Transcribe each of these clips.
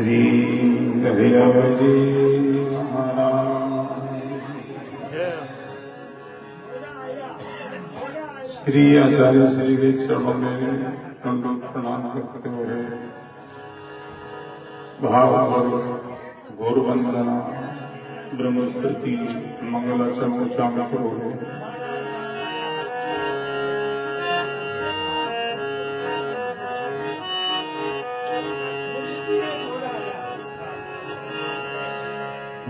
श्री हरिहरजी महाराज। श्री आचार्य श्री के चरणों में दंडवत प्रणाम करते हुए भावपूर्वक गौर वंदना ब्रह्मस्तुति मंगलाचरण उच्चारण करोगे।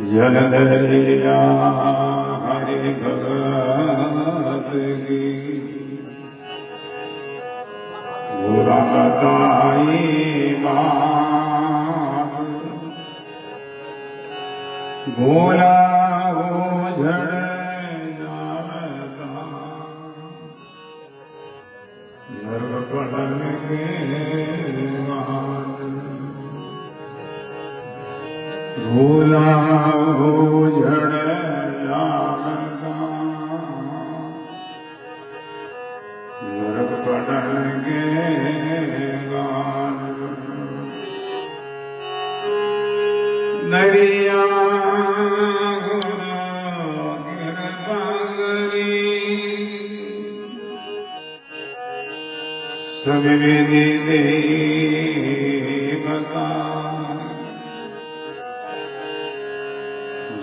जलधरिया हरि भगत की बुरा बताई बात, बोला वो झड़ जाता नर्क पड़न के भूला हो झड़ जाता नरक पड़न के दरिया गुरु कृपा करी सब विधि दे बता,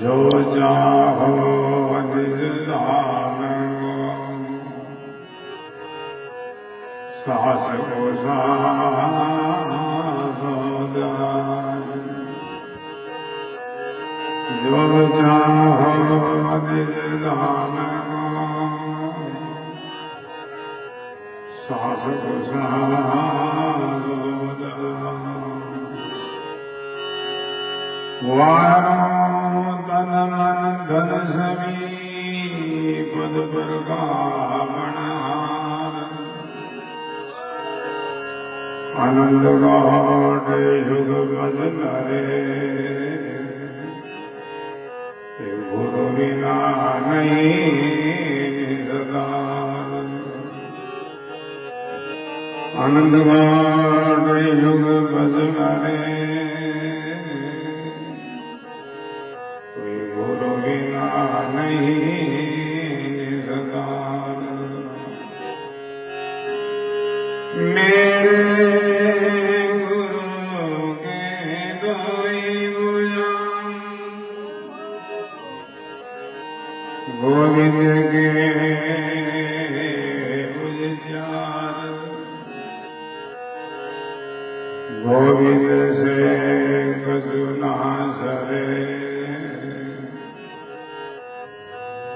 जो चाहो निज दान सास को जो चाहो निज दान सास को वारों तन मन धन सभी पद पर गावनहार, आनंद गाट युग भजन रे गुरु बिना नहीं सदार। आनंद गाट युग भजन रे नहीं सदार। मेरे गुरु के दोई भुजा गोविंद के भुज चार, गोविंद से कछु ना सरे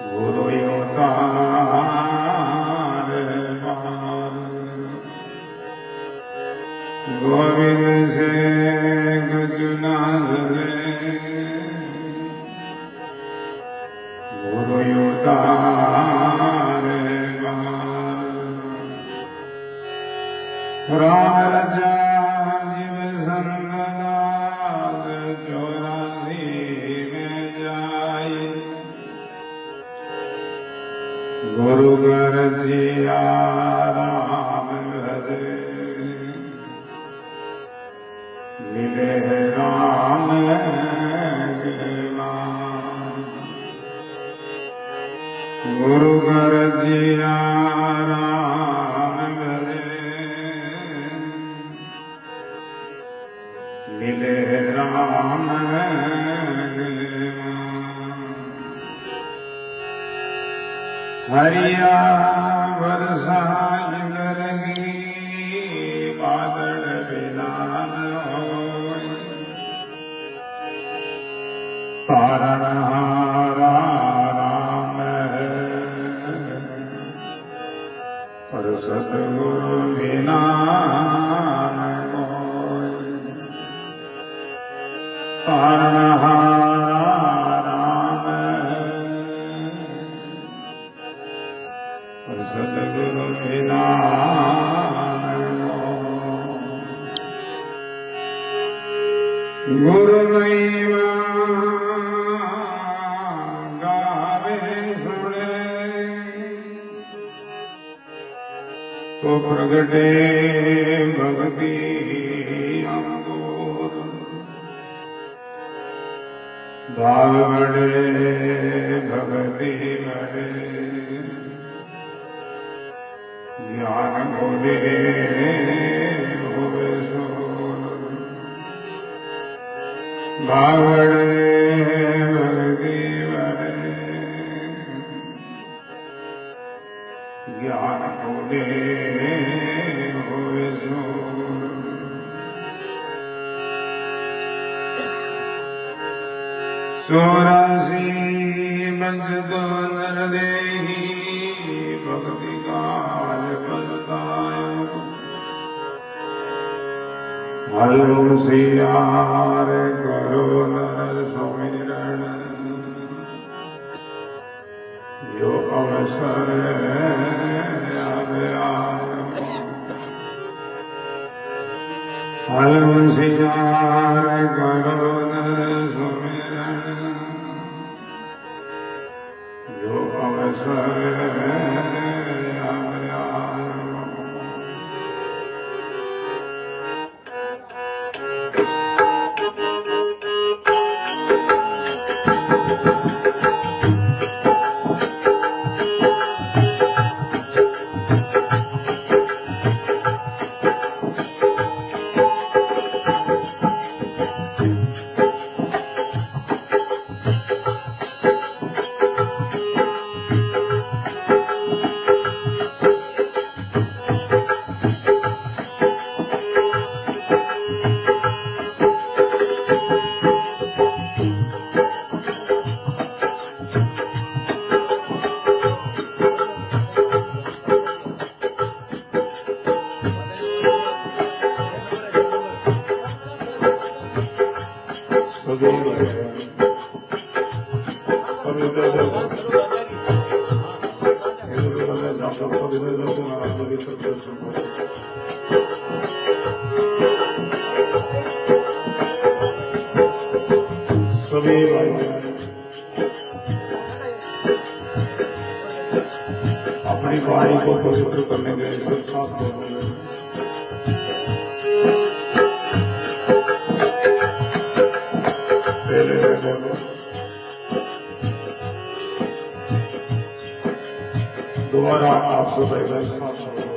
गुरु तार पार। गोविंद से कछु ना सरे गुरु तार पार। राम रचा जीव संगदास 84 में जाए, गुरु घर जिया राम भजे मिले राम के नाम। गुरु घर जिया राम भजे मिले राम के नाम। हरिया वर्षा इंद्रगी बादल बिना न होय, तारणहारा राम है पर सतगुरु बिना न होय। तारणहारा सतगुरु बिना गुरु महिमा गावे सुने तो प्रगटे भक्ति अंगूर। भाव बड़े भगति बड़े ज्ञान बोले होवे सोल भाव बड़े भगति बड़े ज्ञान बोले होवे सोल चौरासी मंजदो नर देही भक्ति काल पछतायो हलो सियार करो नर सुमिरन यो अवसर आयो हलो सियार करो नर सुमिरन यो अवसर सभी अपनी वाणी को पवित्र करने के लिए सब साथ बोलेंगे। पहले से बोलो, दोबारा आपसे पहले साथ बोलो।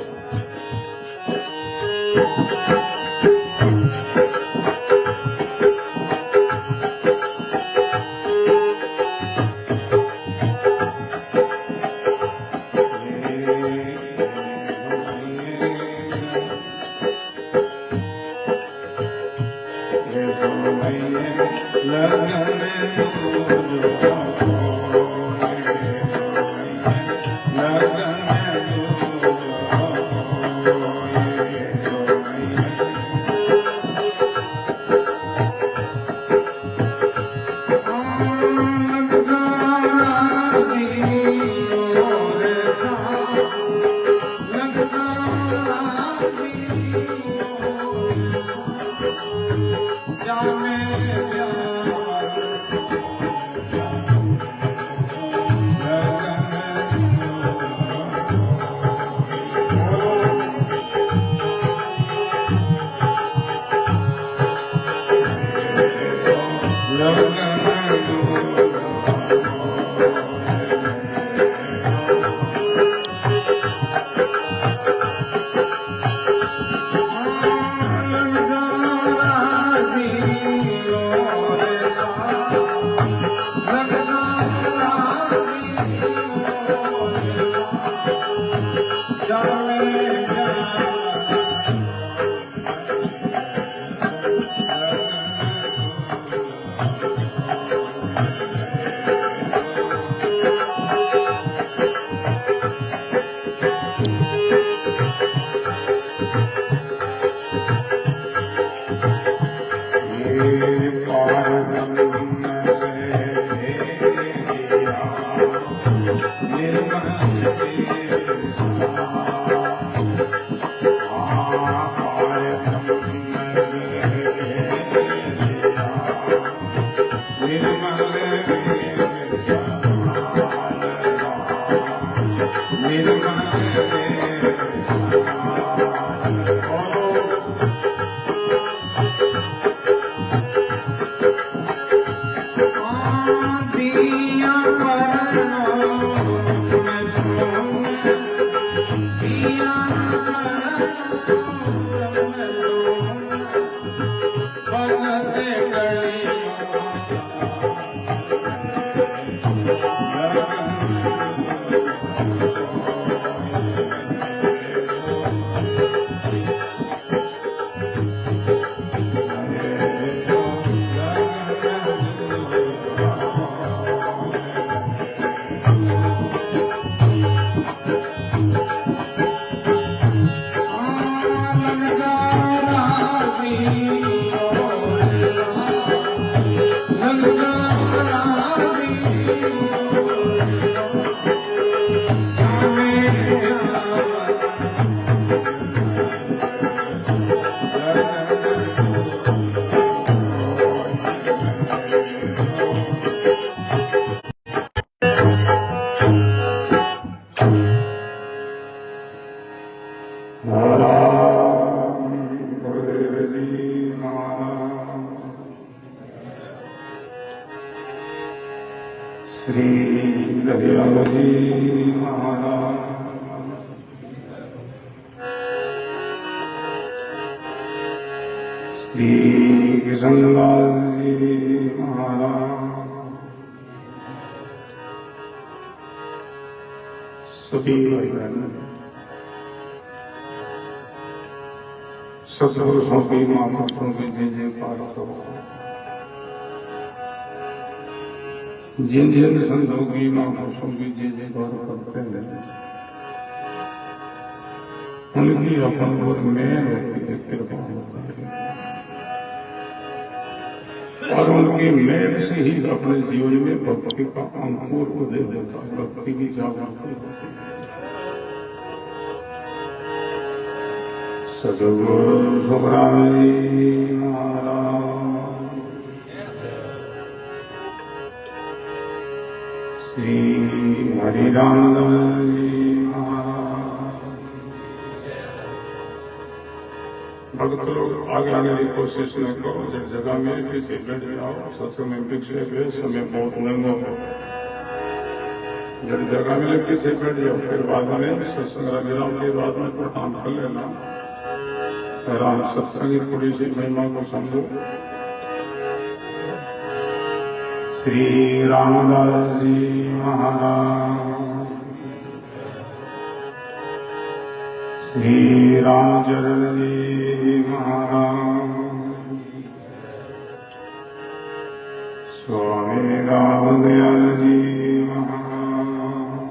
श्री दरियाव जी महाराज, श्री किशनलाल जी महाराज, सभी भाई बहन सत्पुरुषों की महापुरुषों की जय जयकार करो। जिन जिन संतों की महापुरुषों की जय जयकार करते हैं उनकी अपन पर मेहर होती है, कृपा होती है और उनकी मेहर से ही अपने जीवन में भक्ति का अंकुर उदय होता है, भक्ति की जागृति होती है। सद्गुरु सुब्रमण्य महाराज, श्री हरिरामदास जी महाराज। भक्त लोग आगे आने की कोशिश न करो, जिस जगह में पीछे बैठ जाओ, सत्संग में पीछे बैठ, समय बहुत महंगा हो। जिस जगह में पीछे बैठ जाओ, फिर बाद में सत्संग विराम के बाद में प्रणाम कर लेना। राम सत्संग की थोड़ी सी महिमा को समझो। श्री रामदास जी महाराज, श्री रामचरण जी महाराज, स्वामी रामदयाल जी महाराज,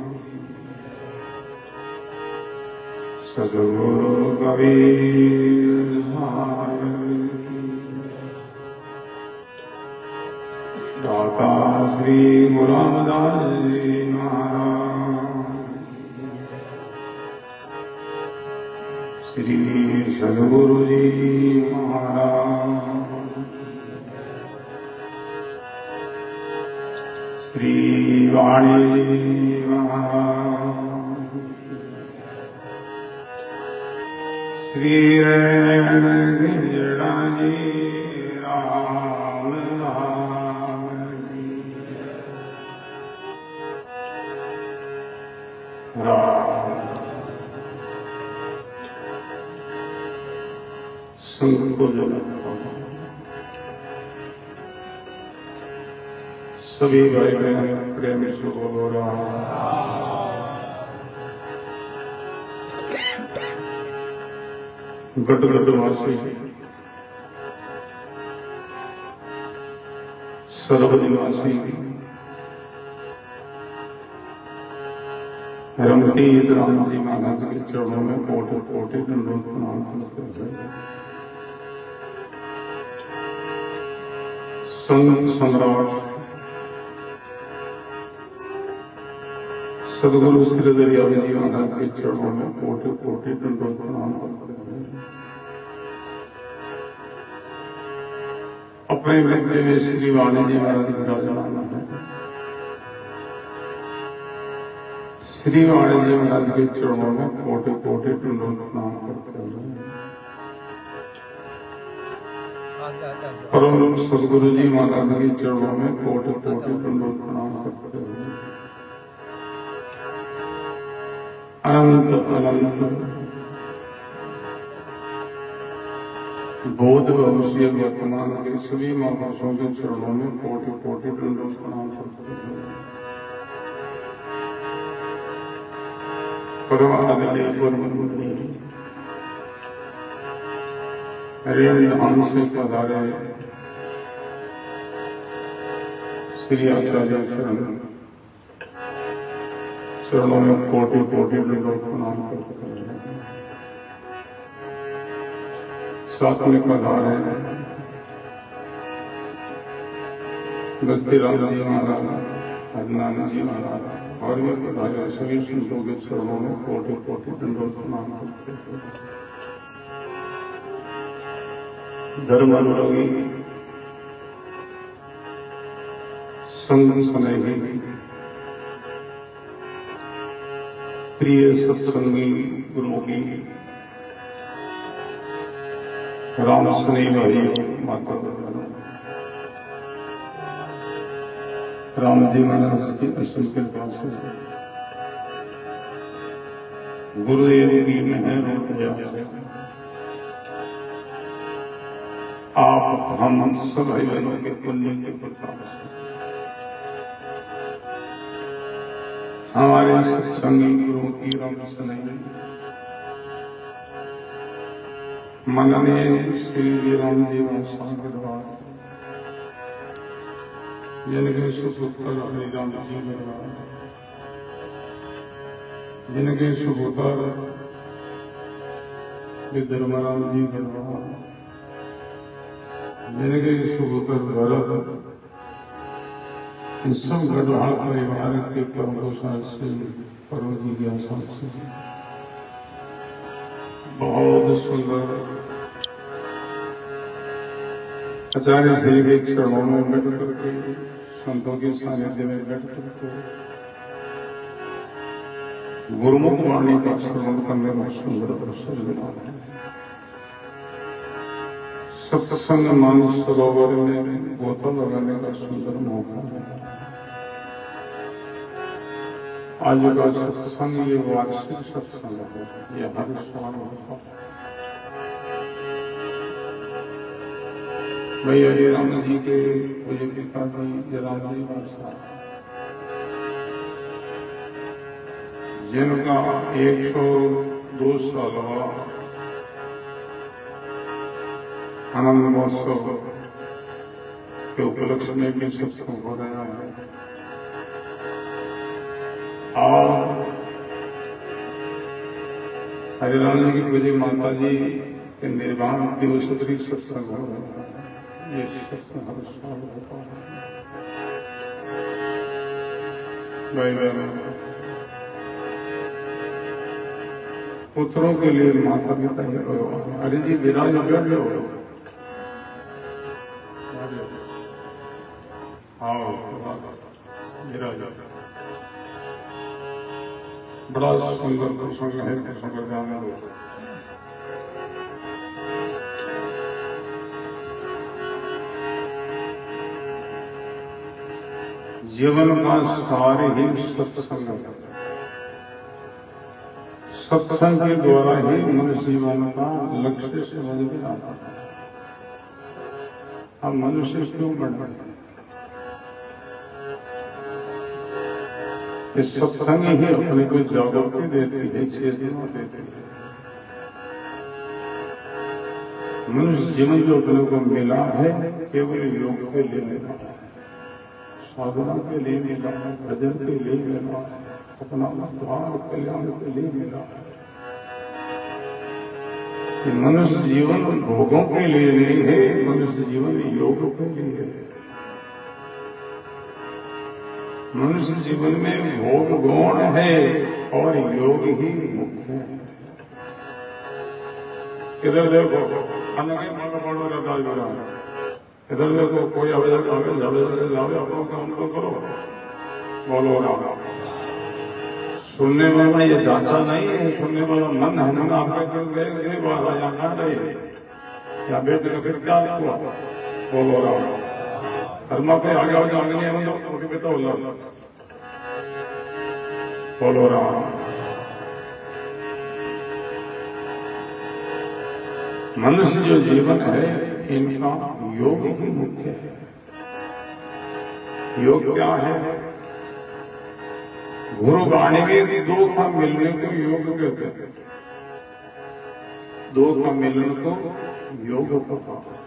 सद्गुरु कबीर साहब, दाता श्री गुरु रामदास जी महाराज, श्री सद्गुरु जी महाराज, श्री वाणी जी महाराज, श्री रैन गिरजा जी राम राम जी राम। संग को जो सभी भाई बहन प्रेम से बोलो राम। गढ़गढ़वासी सर्वनिवासी रमतीत राम जी महाराज के चरणों में कोटि कोटि दंडोत प्रणाम करते हैं। संत सम्राट सद्गुरु श्री दरियाव जी महाराज के चरणों में कोटि कोटि दंडोत प्रणाम करते हैं। अपने मध्य में श्री वाणी जी महाराज विराजमान है। श्री वाणी जी महाराज के चरणों में कोटि कोटि दंडोत प्रणाम करते हैं। परम सद्गुरु जी महाराज के चरणों में कोटि कोटि दंडोत प्रणाम करते हैं। अनंत अनंत बोध भविष्य वर्तमान के सभी महापुरुषों के चरणों में कोटि कोटि दंडोत प्रणाम करते हैं। परम आदरणीय परम हरियाणा धाम से पधारे श्री आचार्य चरणों में कोटि कोटि दंडोत प्रणाम करते हैं। साथ में पधारे बस्ती राम जी महाराज, अदनान जी महाराज और भी पधारे सभी संतों के चरणों में कोटि कोटि दंडोत प्रणाम करते हैं। धर्म अनुरागी संत स्नेही प्रिय सत्संगी रोगी राम स्नेही भाई माता राम जी महाराज की असल कृपा से गुरुदेव की मेहर और दया से आप हम सब भाई बहनों के पुण्य के प्रताप से हमारे सत्संगी गुरुओं की राम सुनाई मनने श्री राम जी महाराज के द्वारा जिनके सुपुत्र हरिराम जी महाराज, जिनके सुपुत्र विद्रमराम जी महाराज, जिनके सुपुत्र भरत, इन सब गढ़वाल परिवार के परमोषण से परम जिज्ञासा से बहुत सुंदर आचार्य श्री के चरणों में बैठ करके संतों के सानिध्य में बैठ करके गुरुमुख वाणी का श्रवण करने में सुंदर अवसर मिला है। सत्संग मान सरोवर में गोता लगाने का सुंदर मौका है। आज का सत्संग ये वार्षिक सत्संग है, ये हर साल होता है। भाई हरिराम जी के पूज्य पिताजी जयराम जी महाराज, जिनका 102 साल आनंद महोत्सव के उपलक्ष्य में भी सत्संग हो रहा है और हरिराम जी की पूज्य माता जी के निर्वाण दिवस भी सत्संग हो रहा है। ये सत्संग हर साल होता है। भाई बहनों, पुत्रों के लिए माता पिता ही अरे जी विराज बैठ लो, आओ विराज। बड़ा सुंदर प्रसंग है, प्रसंग जाना हो। जीवन का सार ही सत्संग है। सत्संग के द्वारा ही मनुष्य जीवन का लक्ष्य समझ में आता है। हम मनुष्य क्यों बन रहे हैं? इस सत्संग ही अपने को जागृति देती है, चेतना देती है। मनुष्य जीवन जो अपने को मिला है केवल योग के लिए मिला है, साधना के लिए मिला है, भजन के लिए मिला है, अपना उद्धार कल्याण के लिए मिला है। कि मनुष्य जीवन भोगों के लिए नहीं है, मनुष्य जीवन योग के लिए है। मनुष्य जीवन में भोग गौण है और योग ही मुख्य है। इधर देखो अनगे मांग पड़ो लगा जुड़ा, इधर देखो कोई आवेदन जावे अपनों काम तो करो, बोलो राम। सुनने वाला ये ढांचा नहीं है, सुनने वाला मन है। मन आपका गए वाला यहाँ कहाँ रहे या बेटे का फिर क्या हुआ? बोलो राम। धर्मा पे आगे आगे नहीं है, तो बेटा बोलो राम। मनुष्य जो जीवन है इनका योग ही मुख्य है। योग क्या है? गुरु वाणी में दो का मिलने को योग कहते हैं। दो का मिलन को योग कहते हैं।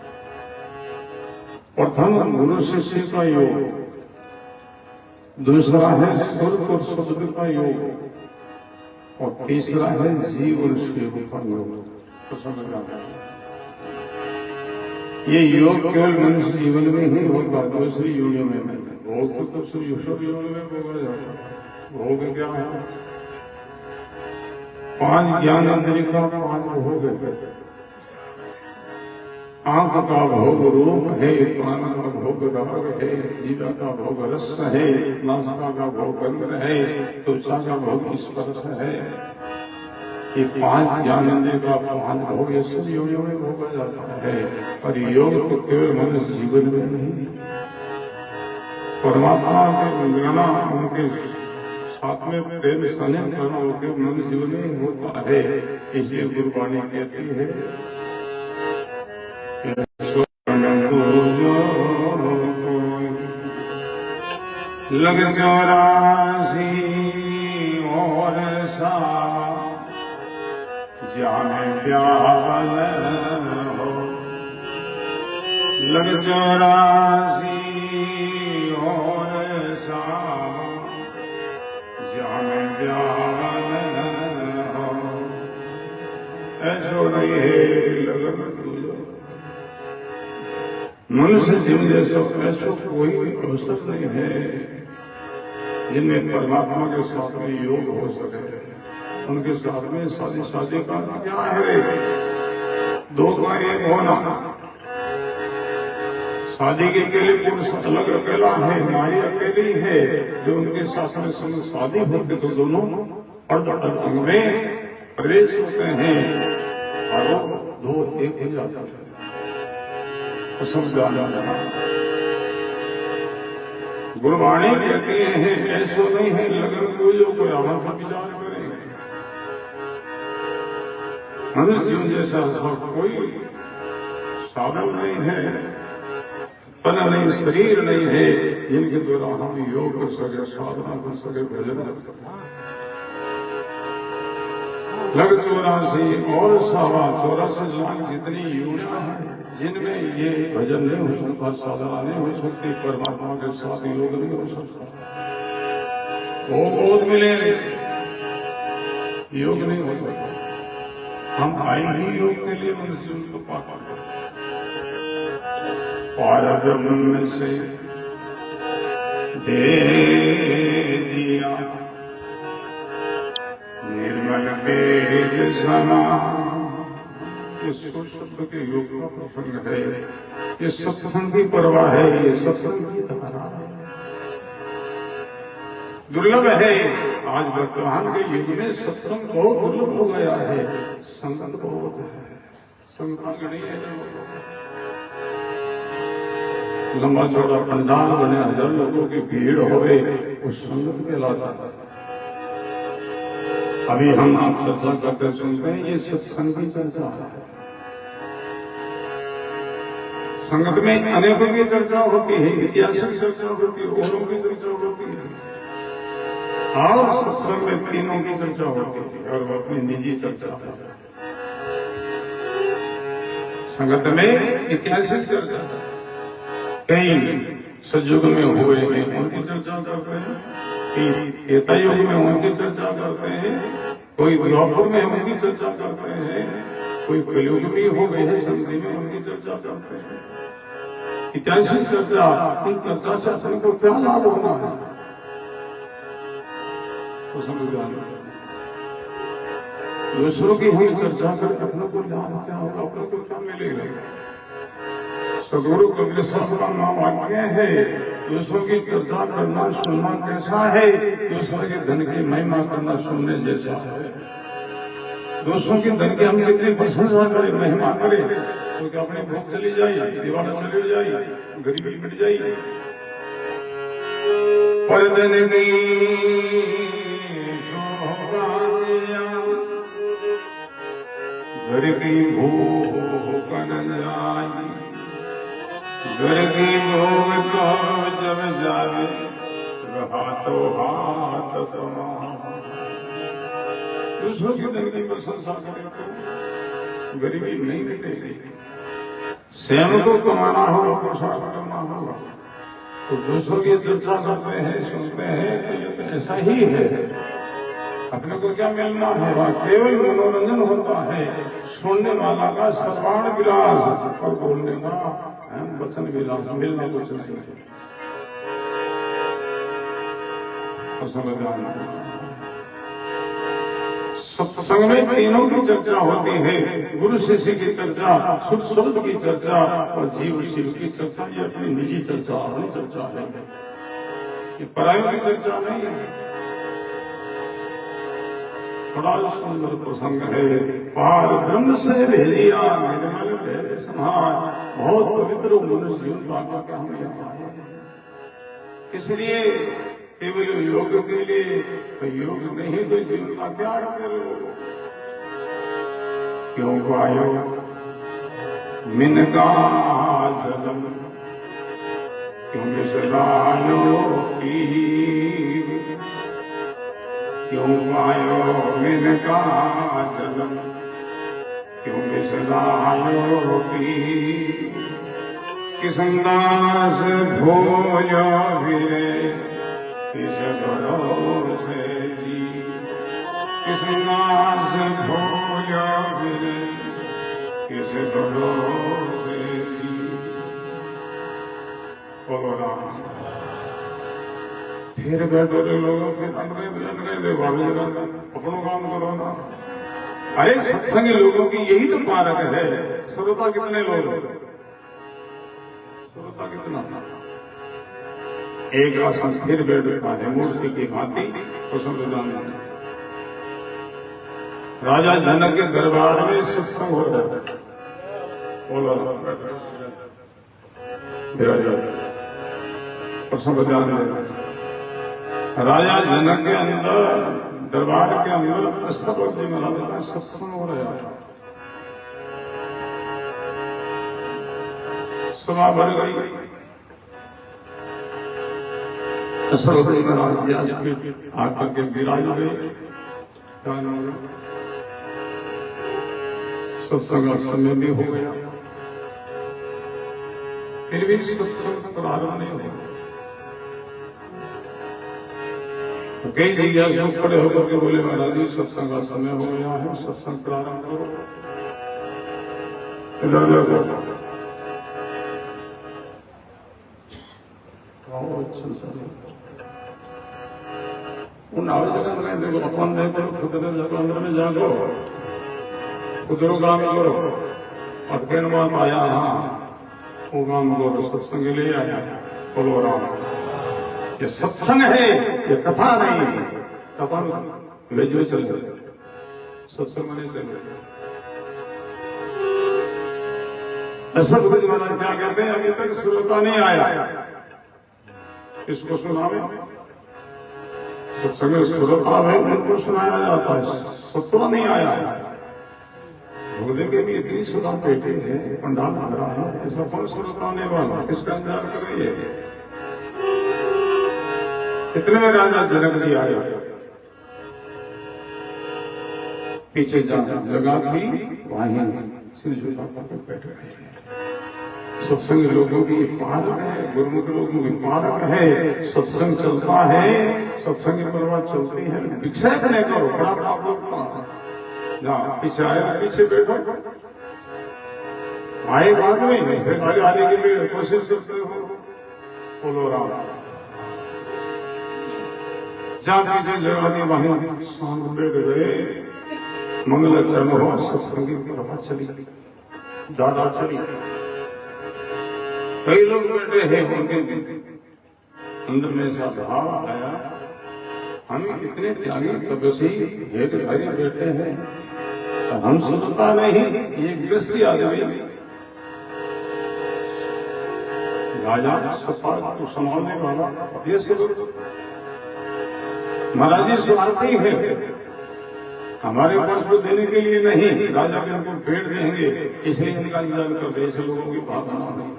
प्रथम गुरु शिष्य का योग, दूसरा है सुर और शब्द का योग, और तीसरा है जीव और शिव का योग। ये योग केवल मनुष्य जीवन में ही होगा, दूसरी योनियों में नहीं। भोग तो ईश्वर योनि में भोगा जाता है। भोग क्या है? 5 ज्ञान इंद्रिय का 5 भोग है। आंख का भोग रूप है, कान का भोग राग है, जीवा का भोग रस है, नासिका का भोग गंध है, त्वचा का भोग स्पर्श है। ये 5 ज्ञान इंद्रिय का 5 भोग ये सब योनियों में भोगा जाता है। और योग तो केवल मनुष्य जीवन में नहीं, परमात्मा के गाना उनके साथ में प्रेम स्नेह करना उनके मन जीवन में होता है। इसलिए गुरुवाणी कहती है लग 84 और सा जाने ब्याहल हो, लग 84 और सा जाने ब्याहल हो, ऐसो नहीं है लगन मनुष्य जीवन जैसा ऐसा कोई अवसर नहीं है जिनमें परमात्मा के साथ में योग हो सके। उनके साथ में शादी का क्या है रे, दो का एक होना। शादी के अकेले पुरुष अलग अकेला है, नारी अकेली है। जो उनके साथ में शादी होती तो दोनों अर्ध अंग में प्रवेश होते हैं और दो एक हो जाता है। समझाना गुरुवाणी कहती है ऐसो नहीं है लगन कोई आवाज का विचार करे। मनुष्य जीवन जैसा कोई साधन नहीं है, तन नहीं, शरीर नहीं है जिनके द्वारा हम योग कर सके, साधना कर सके, भजन कर सके। लग 84 और 84 लाख जितनी योजना है जिनमें ये भजन नहीं हो सकता, साधना नहीं हो सकती, परमात्मा के साथ योग नहीं हो सकता। वो बहुत मिले योग नहीं हो सकता। हम आए ही योग के लिए मनुष्य उनको पार ब्रह्म में से दे दिया निर्मल वेद समा। ये शब्द के योग का प्रसंग है, ये सत्संग की परवाह है, ये सत्संग की धारा है। दुर्लभ है आज वर्तमान के युग में सत्संग बहुत दुर्लभ हो गया है। संगत बहुत है, संगत नहीं है। लंबा चौड़ा पंडाल बने, 1000 लोगों की भीड़ हो गई, उस संगत कहलाता है। अभी हम आप चर्चा करते सुनते हैं, ये सत्संग की चर्चा है। संगत में अनेकों की चर्चा होती है, इतिहास की चर्चा होती है, औरों की चर्चा होती है, और सत्संग में तीनों की चर्चा होती है और वो अपनी निजी चर्चा है। संगत में ऐतिहासिक चर्चा कई सतयुग में हुए हैं उनकी चर्चा करते हैं, कई त्रेता युग में उनकी चर्चा करते हैं, कोई द्वापर में उनकी चर्चा करते हैं, कोई कलयुग भी हो गए हैं संधि में उनकी चर्चा करते हैं। ऐतिहासिक चर्चा, उन चर्चा से अपने को क्या लाभ होना है तो समझ। दूसरों की हम चर्चा कर अपने को लाभ क्या होगा, अपने को क्या मिलेगा। सदगुरु कबीर साहब का नाम वाक्य है, दूसरों की चर्चा करना सुनना कैसा है, दूसरे के धन की महिमा करना सुनने जैसा है। दूसरों की धन की हम कितनी प्रशंसा करें, महिमा करें तो क्या अपनी भूख चली जाए, दीवाना चली जाए, गरीबी मिट जाए। पर धन की शोभा घर की भूख न जाए, घर की भोग तो जब जावे हाथों हाथ कमा। दूसरों की धन की प्रशंसा करें तो गरीबी नहीं मिटेगी। स्वयं को कमाना होगा, प्रसाद करना होगा। तो दूसरों की चर्चा करते हैं, सुनते हैं तो ये तो ऐसा ही है। अपने को क्या मिलना है, वह केवल मनोरंजन होता है। सुनने वाला का सर्वाण विलास और बोलने का वचन विलास, मिलना कुछ नहीं है। सत्संग में तीनों की चर्चा होती है, गुरु शिष्य की चर्चा, सुख शब्द की चर्चा और जीव शिव की चर्चा। ये अपनी निजी चर्चा, अपनी चर्चा है, ये परायों की चर्चा नहीं है। बड़ा सुंदर प्रसंग है। पार ब्रह्म से भेदिया निर्मल भेद समाज, बहुत पवित्र मनुष्य जीवन पाकर के हम यहाँ आए। इसलिए केवल योग के लिए, योग नहीं तो जीवन का क्या करो। क्यों वायो मिनका जलम, क्यों मिसलायो पीर, क्यों वायो मिनका जलम, क्यों मिसलायो पीर। किसंदास भोजो भिरे किस भरोसे जी, किसंदास भोजो भिरे किस भरोसे जी। बोलो राम। फिर बैठो रे लोगों, फिर अंदर मिलन गए देखो अपनों काम करो ना। अरे सत्संगी लोगों की यही तो पारक है। श्रोता कितने लोग, श्रोता कितना? एक आसन फिर बैठता है मूर्ति की भांति। राजा जनक के दरबार में सत्संग हो रहा है। बोलो राजा जनक के अंदर, दरबार के अंदर अष्टपद जी महाराज का सत्संग हो रहा था। सभा भर गई। दशरथ महाराज व्यास पीठ आकर के विराज गए। सत्संग का समय भी हो गया, फिर भी सत्संग प्रारंभ नहीं हुआ। कई जिज्ञासु खड़े होकर के बोले महाराज जी सत्संग का समय हो गया है, सत्संग प्रारंभ करो। इधर देखो उन जगह में देखो, अपन देखो खुद अंदर में जागो, खुदरो काम करो। और फिर बात आया हाँ वो काम करो, सत्संग ले आया। बोलो राम। ये सत्संग है, ये कथा नहीं है। कथा ले जो चल जाए, सत्संग नहीं चल जाए। ऐसा गुरु महाराज क्या कहते हैं, अभी तक श्रोता नहीं आया, इसको सुनावे। सत्संग श्रोता है उनको सुनाया जाता है, सत्वा नहीं आया। भोजन के भी इतनी सुधा पेटे है, पंडाल भरा है, ऐसा कौन श्रोता आने वाला, किसका इंतजार कर रही है। इतने में राजा जनक जी आए। पीछे जगह थी, वहीं सिर झुका कर बैठ गए। सत्संग लोगों की पारक है, गुरुमुख लोगों की पारक है। सत्संग चलता है, सत्संग परवा चलती है। विक्षेप नहीं करो, बड़ा पाप लगता है। पीछे आए, पीछे बैठो। आए बाद में फिर आगे आने के लिए कोशिश करते हो। बोलो राम। जहाँ पीछे जगह दी वहीं शांत बैठ गए। मंगलाचरण हुआ, सत्संग की परवा चली, दादा चली। कई लोग बैठे हैं, उनके अंदर में ऐसा भाव आया, हम इतने त्यागी तपस्वी भेदधारी बैठे हैं, हम सुनता नहीं। ये गृहस्थी आदमी राजा सत्ता को संभालने वाला, ये सब महाराज जी स्वार्थी है, हमारे पास को देने के लिए नहीं। राजा के उनको पेड़ देंगे, इसलिए इनका इंतजार कर दे। ऐसे लोगों की भावना नहीं।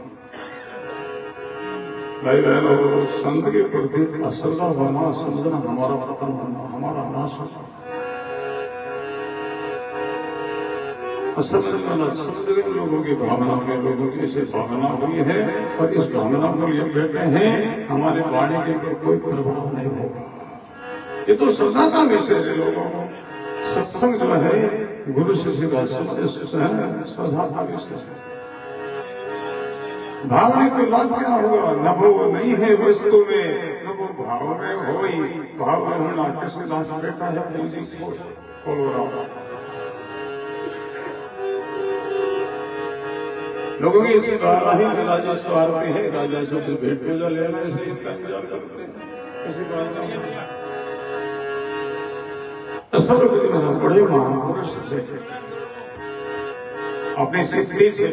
भाई बहनों, संत के प्रति अश्रद्धा होना, समझना हमारा पतन होना, हमारा नाश होना। असल में संत के लोगों की भावना में, लोगों की ऐसी भावना हुई है, और इस भावना को लिए बैठे हैं, हमारे वाणी के ऊपर कोई प्रभाव नहीं होगा। ये तो श्रद्धा का विषय है। लोगों को सत्संग जो है गुरु शिष्य का श्रद्धा का विषय है। भाव में तो लाभ क्या होगा, न वो नहीं है वस्तु में, न वो भाव में हो ही। भाव में होना कृष्णदास बेटा है पूजी को। बोलो राम। लोगों की इसी भावना ही में राजा स्वार्थी है, राजा से भेंट पूजा लेना, इसलिए इनका इंतजार करते हैं। इसी भावना सब बड़े महापुरुष थे, अपनी सिद्धि से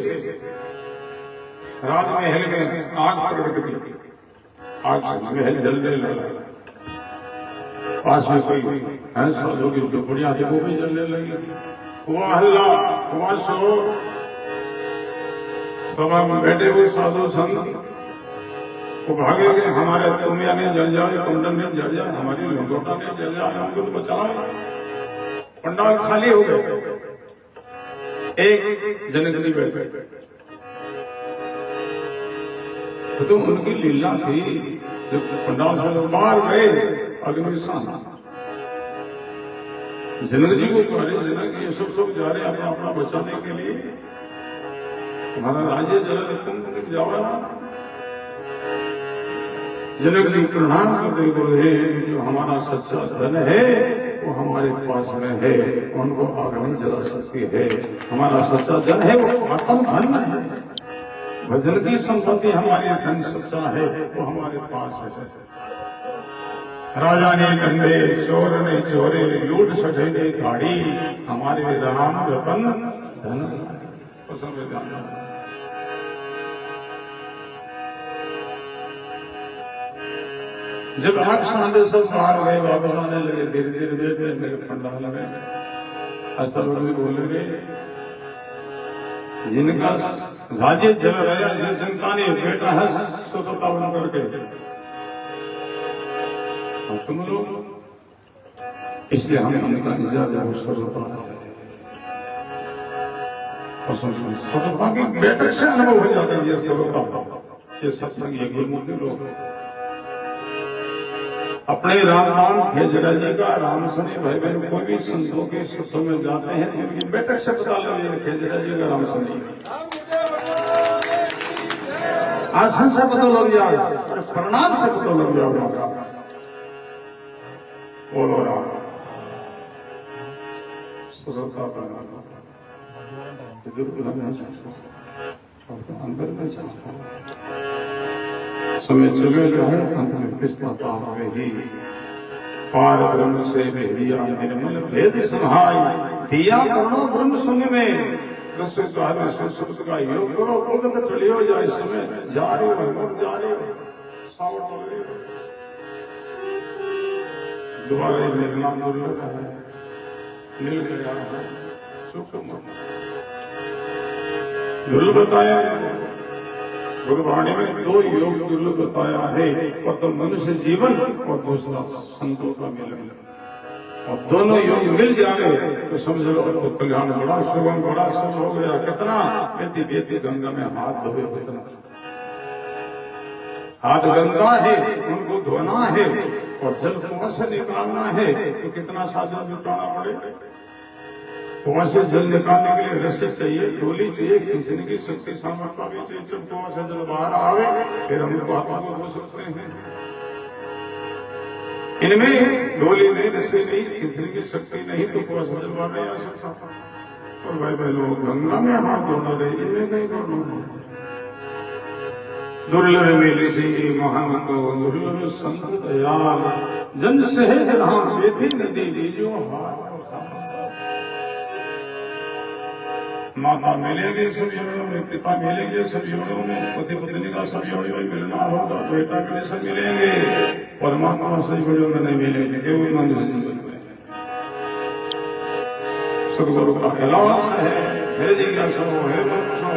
राजमहल में आग प्रकट की। आज महल जलने लगा। पास में कोई है साधु की झोपड़ियां थी, वो भी जलने लगी। हुआ हल्ला, हुआ शोर, सभा में बैठे हुए साधु संघ वो भागे कि हमारे तुमिया ने जल जाए, कुंडन ने जल जाए, हमारी लंगोटा ने जल जाए, हमको तो बचाए। पंडाल खाली हो गए। एक जनक जी बैठे तो उनकी लीला थी, जब पंडाल से लोग बाहर गए, अग्निशान जनक जी को कह रहे, जनक ये सब लोग जा रहे अपना अपना बचाने के लिए, तुम्हारा राज्य जला तुम जाओ ना। जनक जी प्रणाम करते बोले, जो हमारा सच्चा धन है वो हमारे पास में है, उनको आग नहीं जला सकती है। हमारा सच्चा धन है वो आत्म धन है, भजन की संपत्ति हमारी धन सच्चा है वो हमारे पास है। राजा ने कंधे, चोर ने चोरे, लूट सके ने गाड़ी, हमारे राम रतन धन संविधान। जब आग साधे सब बाहर गए, वापस आने लगे, धीरे धीरे बैठे मेरे पंडाल में ऐसा लोग बोलेंगे, जिनका राज्य जल रहा, जिनका नहीं बेटा है स्वतंत्रता बन करके, तुम लोग, इसलिए हम इनका इजाजत स्वतंत्रता स्वतंत्रता की बैठक से अनुभव हो जाता है। ये स्वतंत्रता, ये सत्संग, ये गुरुमुखी लोग अपने रामनाम खेजरा जी का, राम सनी भाई बहन कोई भी संतों के सत्संग में जाते हैं तो उनकी बैठक से पता लगे खेजरा जी का, राम सनी आसन से पता लग जाए और प्रणाम से पता लग जाएगा। बोलो राम स्वतंत्रता का अंदर में समय चले जो है अंत में पिस्ता में ही पार ब्रह्म से भेदिया निर्मल भेद सहाय दिया करो ब्रह्म सुन में रसोकार में संस्कृत का योग करो, भगत चलियो जाए समय जा रही हो, मत जा रही हो, सावट हो रही हो। दोबारा निर्णय दुर्लभ है, मिल गया है सुख दुर्लभ बताया। गुरुवाणी में दो योग दुर्लभ बताया है, प्रथम मनुष्य जीवन और दूसरा संतों का मिलन। और दोनों योग मिल जाए तो समझ लो तो कल्याण बड़ा शुभम, बड़ा शुभ हो गया। कितना बेती बेती गंगा में हाथ धोए, कितना हाथ गंगा है उनको धोना है और जल कुआं से निकालना है तो कितना साधन जुटाना पड़े। कुआं से जल निकालने के लिए रस्सी चाहिए, डोली चाहिए, खींचने की शक्ति सामर्थ्य भी चाहिए। जब कुआं से जल बाहर आवे फिर हम हाथों को धो सकते हैं। इनमें डोली नहीं, रस्सी नहीं, खींचने की शक्ति नहीं तो कुआं से जल बाहर नहीं आ सकता। और भाई लोग गंगा में हाथ धोना रहे, इनमें नहीं धोना है। दुर्लभ मेरे से महान को दुर्लभ संत दयाल, जन सहज राम बेथी नदी बीजो हाथ। माता मिलेगी सब योनियों में, पिता मिलेंगे सब योनियों में, पति पत्नी का सब योनियों में मिलना होगा, बेटा के लिए सब मिलेंगे, परमात्मा सब योनियों में नहीं मिलेंगे, केवल मनुष्य जीवन में। सदगुरु का कैलाश है जिज्ञासो है मोक्षो।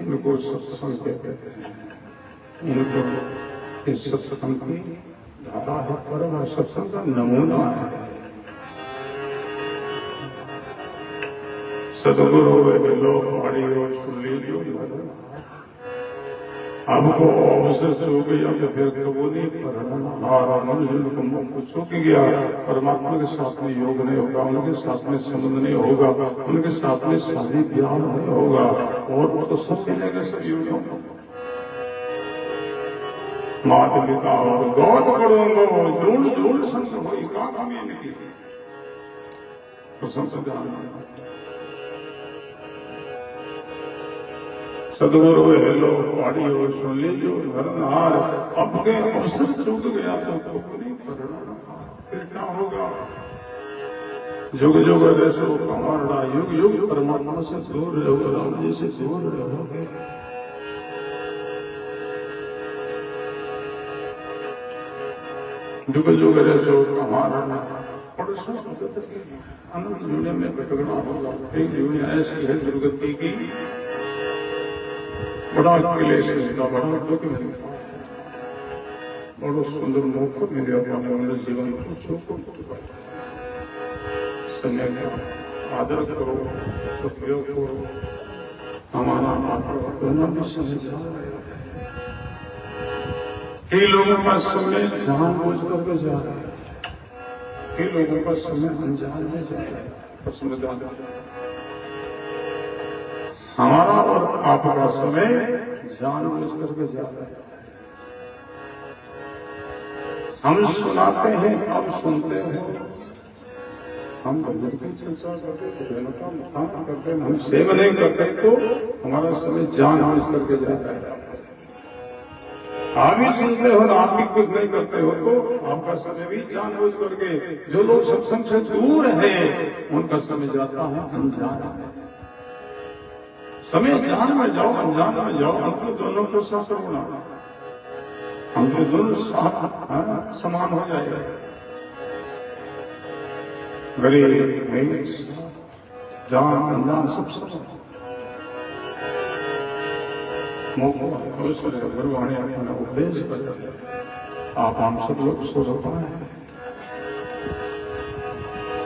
इनको सत्संग कहते हैं। इनको इस सत्संग की धारा है, परम सत्संग का नमूना है। सदगुरु लोग पढ़ी और सुन लीजिए, आपको अवसर छू गया तो फिर कबू नहीं पढ़ना। मनुष्य को मुख छूट गया, परमात्मा के साथ में योग नहीं होगा, उनके साथ में संबंध नहीं होगा, उनके साथ में शादी ब्याह नहीं होगा, और तो सब मिलेगा सब योगियों को। माता पिता और गौत करूंगो जरूर जरूर संत हो, का कमी नहीं तो संत ध्यान। सदगुरु हेलो पढ़ी और सुन लीजिए धर्महार, आपके अवसर चूक गया तो नहीं पढ़ना, फिर क्या होगा। जुग जुग रसो कमारड़ा, युग युग परमात्मा से दूर रहो, राम जी से दूर रहोगे। जुग जुग रसो कमारड़ा, परसों अनंत दुनिया में भटकना होगा। एक दुनिया ऐसी है दुर्गति की, बड़ा क्लेश मिलेगा, बड़ा दुख मिलेगा, बड़ा सुंदर मौका मिलेगा अपने जीवन को। चुप समय का आदर करो, सत्योग करो, हमारा दोनों भी समय जा रहे हैं। कई लोगों का समय जानबूझ करके जा रहा है, कई लोगों का समय अनजान में जा रहा है। हमारा और आपका समय जानबूझ करके जा रहा है। हम सुनाते हैं, आप सुनते हैं, हम भजन की चर्चा करते हैं, हम सेवा नहीं करते तो हमारा समय जानबूझ करके जा रहा है। आप ही सुनते हो ना, आप भी कुछ नहीं करते हो तो आपका समय भी जानबूझ करके। जो लोग सत्संग से दूर हैं उनका समय जाता है अनजान में। समय ज्ञान में जाओ, अनजान में जाओ, हम दोनों को साथ होना, हम तो दोनों साथ समान हो जाएगा। गरीब जान अनजान सब गुरुवाणी अपना उपदेश करते, आप हम सब लोग सुनता है,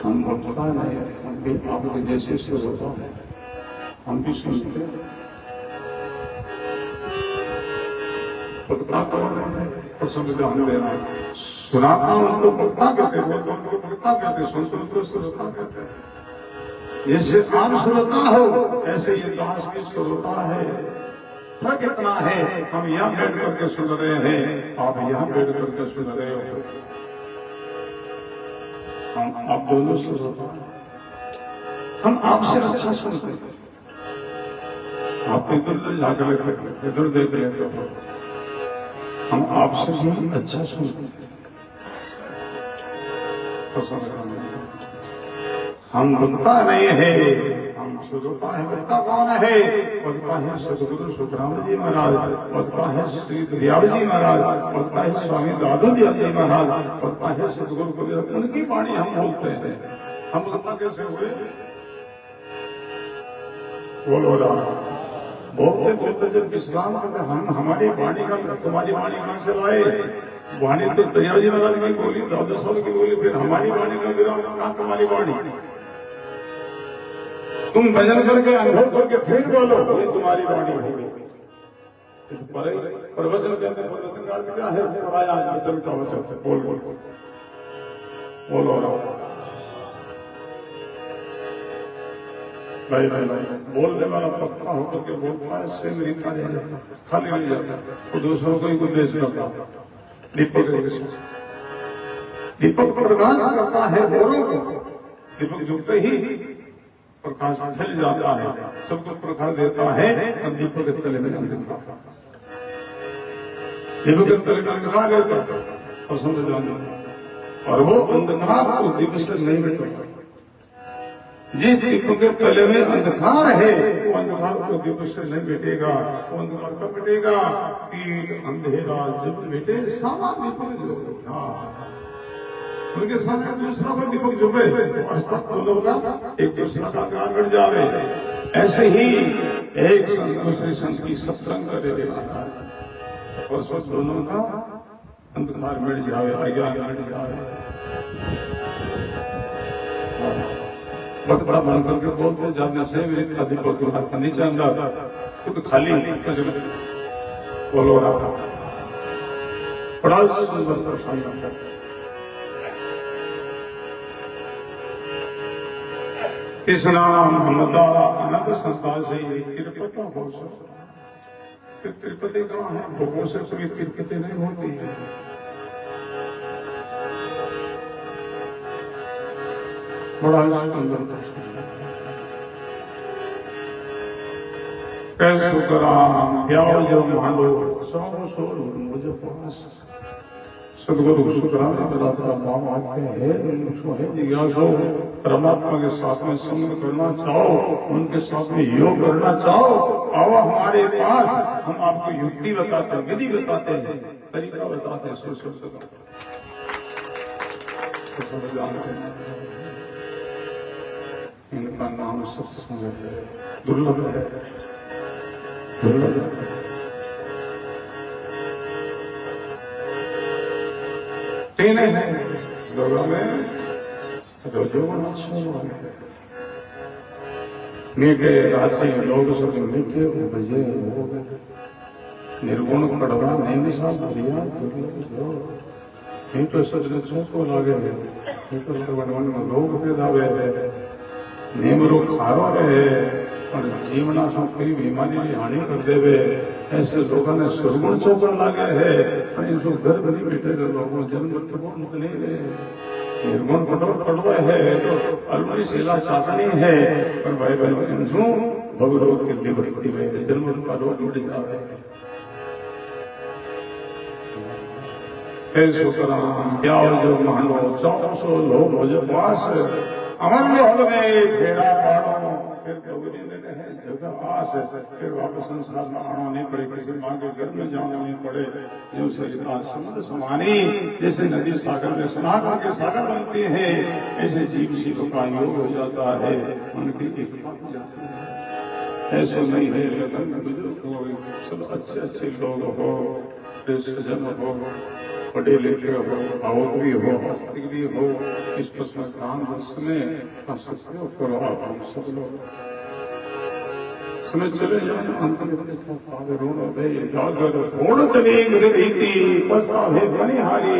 हम भक्ता नहीं, हम भी आपके जैसे सुनता है, हम भी सुनते हैं। भक्ता कौन है? पसंद ध्यान देना, सुनाता उनको भक्ता कहते हैं, उनको भक्ता कहते हैं, सुनते उनको श्रोता कहते हैं। जैसे आप श्रोता हो ऐसे ये दास भी श्रोता है। फर्क इतना है, हम यहाँ बैठ करके सुन रहे हैं, आप यहाँ बैठ करके सुन रहे हो, हम आप दोनों श्रोता हैं। हम आपसे अच्छा सुनते हैं, आप इधर उधर जाकर लेते, इधर देख लेते हो, हम आपसे भी अच्छा सुनते हैं। हम भक्ता नहीं है, हम सुरता है बता कौन है? बता है सदगुरु सुखराम जी महाराज, बता है श्री दरियाव जी महाराज, बता है स्वामी दादू दयाल जी महाराज, बता है सदगुरु कबीर। उनकी वाणी हम बोलते हैं। हम बता कैसे हुए? बोलो राम। बोलते बोलते जब विश्राम करते हम हमारी वाणी का, तुम्हारी वाणी कहां से लाए? वाणी तो दयाल जी महाराज की बोली, दादू साहब की बोली, फिर हमारी वाणी का विराम कहां? तुम्हारी वाणी तुम भजन करके अनुभव करके फिर बोलो, ये तुम्हारी वाणी होगी। प्रवचन के अंदर प्रवचन का क्या है? पराया वचन का वचन। बोल बोल बोलो भाई भाई भाई। बोलने वाला पक्का होकर के बोलता है, से नहीं खाली नहीं जाता, तो दूसरों को ही उपदेश करता। दीपक दीपक प्रकाश करता है बोरों को, दीपक जुटते ही प्रकाश फैल जाता है, सबको प्रकाश देता है। और दीपक के तले में अंधकार, दीपक के तले में अंधकार रहता और समझ जाना, और वो अंधकार उस दीपक से नहीं मिटता। जिस दीपक के तले में अंधकार है, वो अंधकार को दीपक से नहीं मिटेगा। वो अंधकार कब मिटेगा? कि अंधेरा जब मिटे सामा दीपक जो उनके सामने दूसरा कोई दीपक जुबे, दोनों का एक दूसरा का अंधकार मिट जावे। ऐसे ही एक संत दूसरे संत की सत्संग करे और सब दोनों का अंधकार मिट जावे, अज्ञान मिट जावे। बहुत बड़ा मन करके बोलते जाने से मेरे दीपक के हाथ नीचे अंदर खुद खाली बोलो रहा बड़ा सुंदर प्रसंग। इस नाम हमदा अनंत संता से तिरुपति हो सकता। तिरुपति कहाँ है? भोगों से कोई तिरुपति नहीं होती है। बड़ा सुंदर कैसो कराम प्यार जो मानो सौ सौ मुझे पास। सदगुरु सुखराम महाराज का नाम आते हैं। जिज्ञासो परमात्मा के साथ में संग करना चाहो, उनके साथ में योग करना चाहो, आओ हमारे पास, हम आपको युक्ति बताते हैं, विधि बताते हैं, तरीका बताते हैं। सुर शब्द का इनका नाम सत्संग है, दुर्लभ है, दुर्लभ है। तीन है लोगों में मीठे राशि लोग सब मीठे उपजे हो गए। निर्गुण कड़वा नहीं मिसाल दिया तो सच को लगे लोग पैदावे नीमरो खारो रहे और जीवना से कोई बीमारी की हानि कर देवे। ऐसे लोगों ने सुरगुण चौका लागे है, इनको घर बनी बैठे लोगों जन्म मृत्यु नहीं रहे। निर्गुण कड़वा है तो अलमनी शिला चाकनी है, पर भाई बहनों इनको भगरोग की निवृत्ति में जन्म का रोग उड़ जाए। ऐसो कराम प्यार जो मानो 400 लोग मुझे पास अमर लोग में फेरा पाड़ो। फिर डोगरी में रहे जगह आस, फिर वापस संसार में आना नहीं पड़े, किसी माँ के घर में जाना नहीं पड़े। जो सरिता समुद्र समानी, जैसे नदी सागर में स्नान करके सागर बनती है, ऐसे जीव शिव का योग हो जाता है, उनकी एकता हो जाती है। ऐसे नहीं है लगन बुजुर्ग हो, सब अच्छे अच्छे लोग हो, सज्जन हो, पढ़े लिखे हो, भावुक भी हो, आस्तिक भी हो। इस प्रश्न काम वर्ष में हम सबको करो, हम सब लोग समय चले जाए अंतिम ऋण चली रीति पछतावे बनिहारी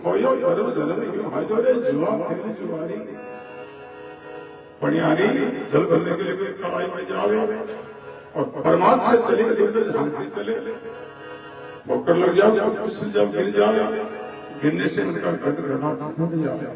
खोयो धर्म जन्म हजोरे जुआ खेल जुआरी। बनिहारी जल भरने के लिए कोई कड़ाई में जावे और परमात्मा से चले दूर झांकते चले, भोकर लग जाओ, फिसल जाओ, गिर जाओ, गिरने से उनका गट फूट जाए।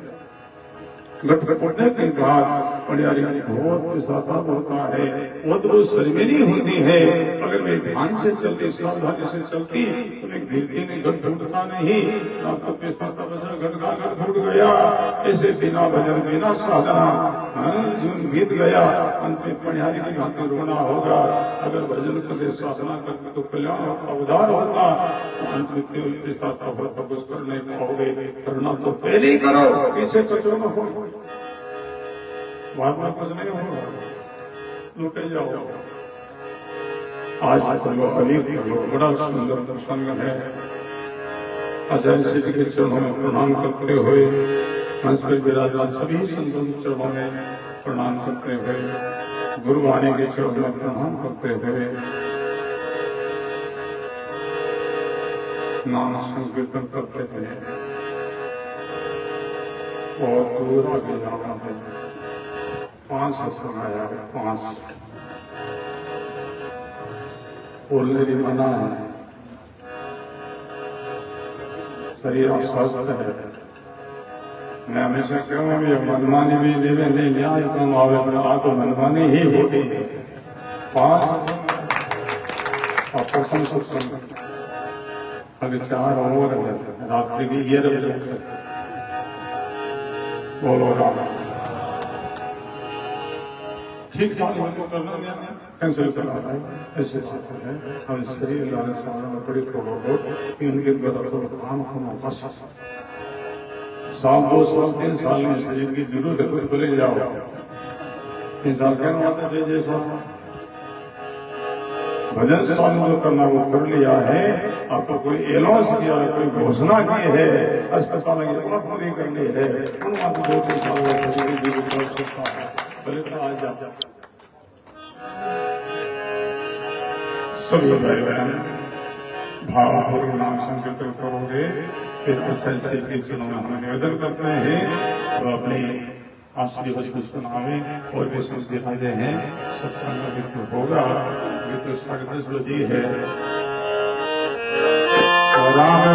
गट फूटने के बाद बनिहारी बहुत ज्यादा होता है, वो शर्मिली होती है। अगर मैं ध्यान से चलती, सावधानी से चलती तो मैं गिरती नहीं, गट फूटता नहीं, ना तो पेशाता बचा घट घट गया, ऐसे बिना भजन बिना साधना जीवन बीत गया, अंत में पनिहारी की भांति रोना होगा। अगर भजन करते साधना करते तो कल्याण होता, उद्धार होता, अंत में केवल पिछता होता, कुछ कर नहीं पाओगे। करना तो पहले ही करो, पीछे कचो न हो, बाद में कुछ नहीं होगा, लुटे जाओ। आज बड़ा सुंदर प्रसंग है। आचार्य श्री के चरणों में प्रणाम करते हुए, हंस पर विराजमान सभी संतों के चरणों में प्रणाम करते हुए, गुरुवाणी के चरणों में प्रणाम करते हुए, नाम संकीर्तन करते हुए और पूरा भी जाना है। 5 सत्संग आया, 5 बोलने भी मना है, शरीर स्वस्थ है। मैं हमेशा कहूँगा भी मनमानी भी लेवे नहीं, न्याय कम आवे, आ तो मनमानी ही होती है। 5 और प्रथम सत्संग अभी 4 और है, रात्रि की 11 बजे। बोलो राम। ठीक ठाक करना कैंसिल करना है, ऐसे बात है। हम शरीर लाने सामने में बड़ी थोड़ा बहुत उनके द्वारा तो काम होना बस 1 2 साल 3 साल में शरीर की जरूरत है, कुछ बोले जाओ 3 साल कहना चाहिए। जैसा भजन स्वामी जो करना वो कर लिया है, अब तो कोई एलाउंस किया है, कोई घोषणा की है, अस्पताल की बात पूरी करनी है, उन 2-3 साल में शरीर की जरूरत कर सकता है। पहले तो आज जा सभी भाई बहन भावपूर्वक नाम संकीर्तन करोगे, फिर ऐसे के चुनाव में हम निवेदन करते हैं तो अपनी आश्री को सुनावे और भी सब दिखाते हैं। सत्संग भी तो होगा, ये तो 10:30 बजे है। राम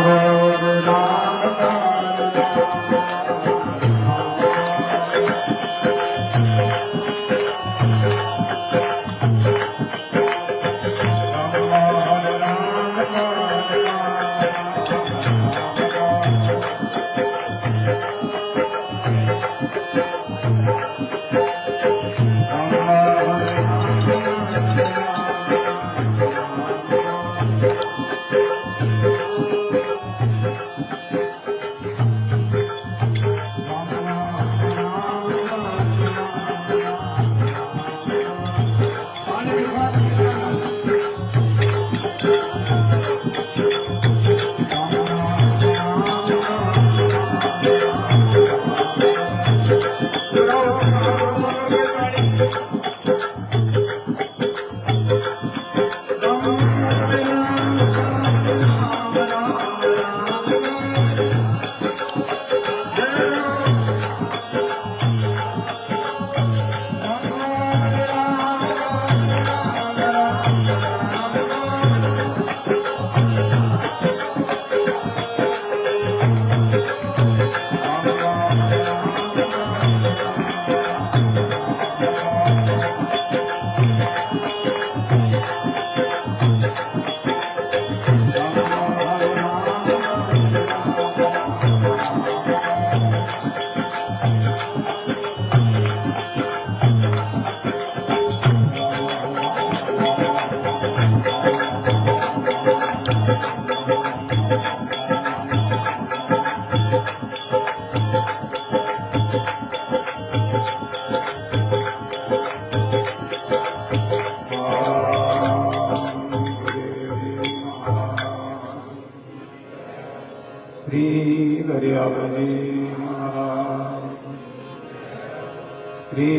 श्री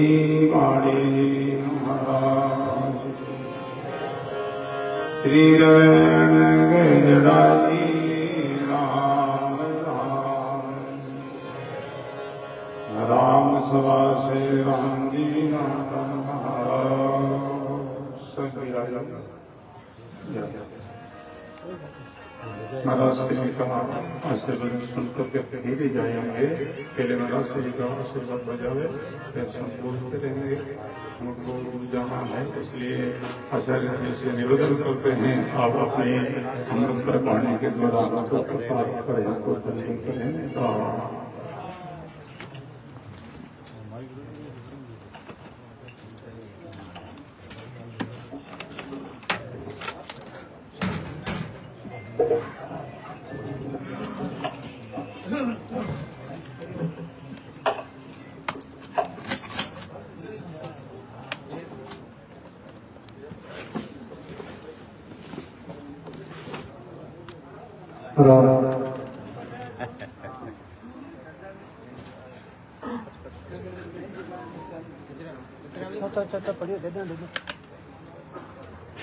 वाणी महाराज श्री रण गजड़ाई राम राम राम सभा से राम जी महाराज महाराज श्री का आशीर्वाद सुनकर के धीरे जाएंगे। पहले महाराज श्री का आशीर्वाद बजावे, फिर संपूर्ण रहेंगे। हमको जाना है, इसलिए आचार्य श्री से निवेदन करते हैं आप अपने अमृत पानी के द्वारा करें।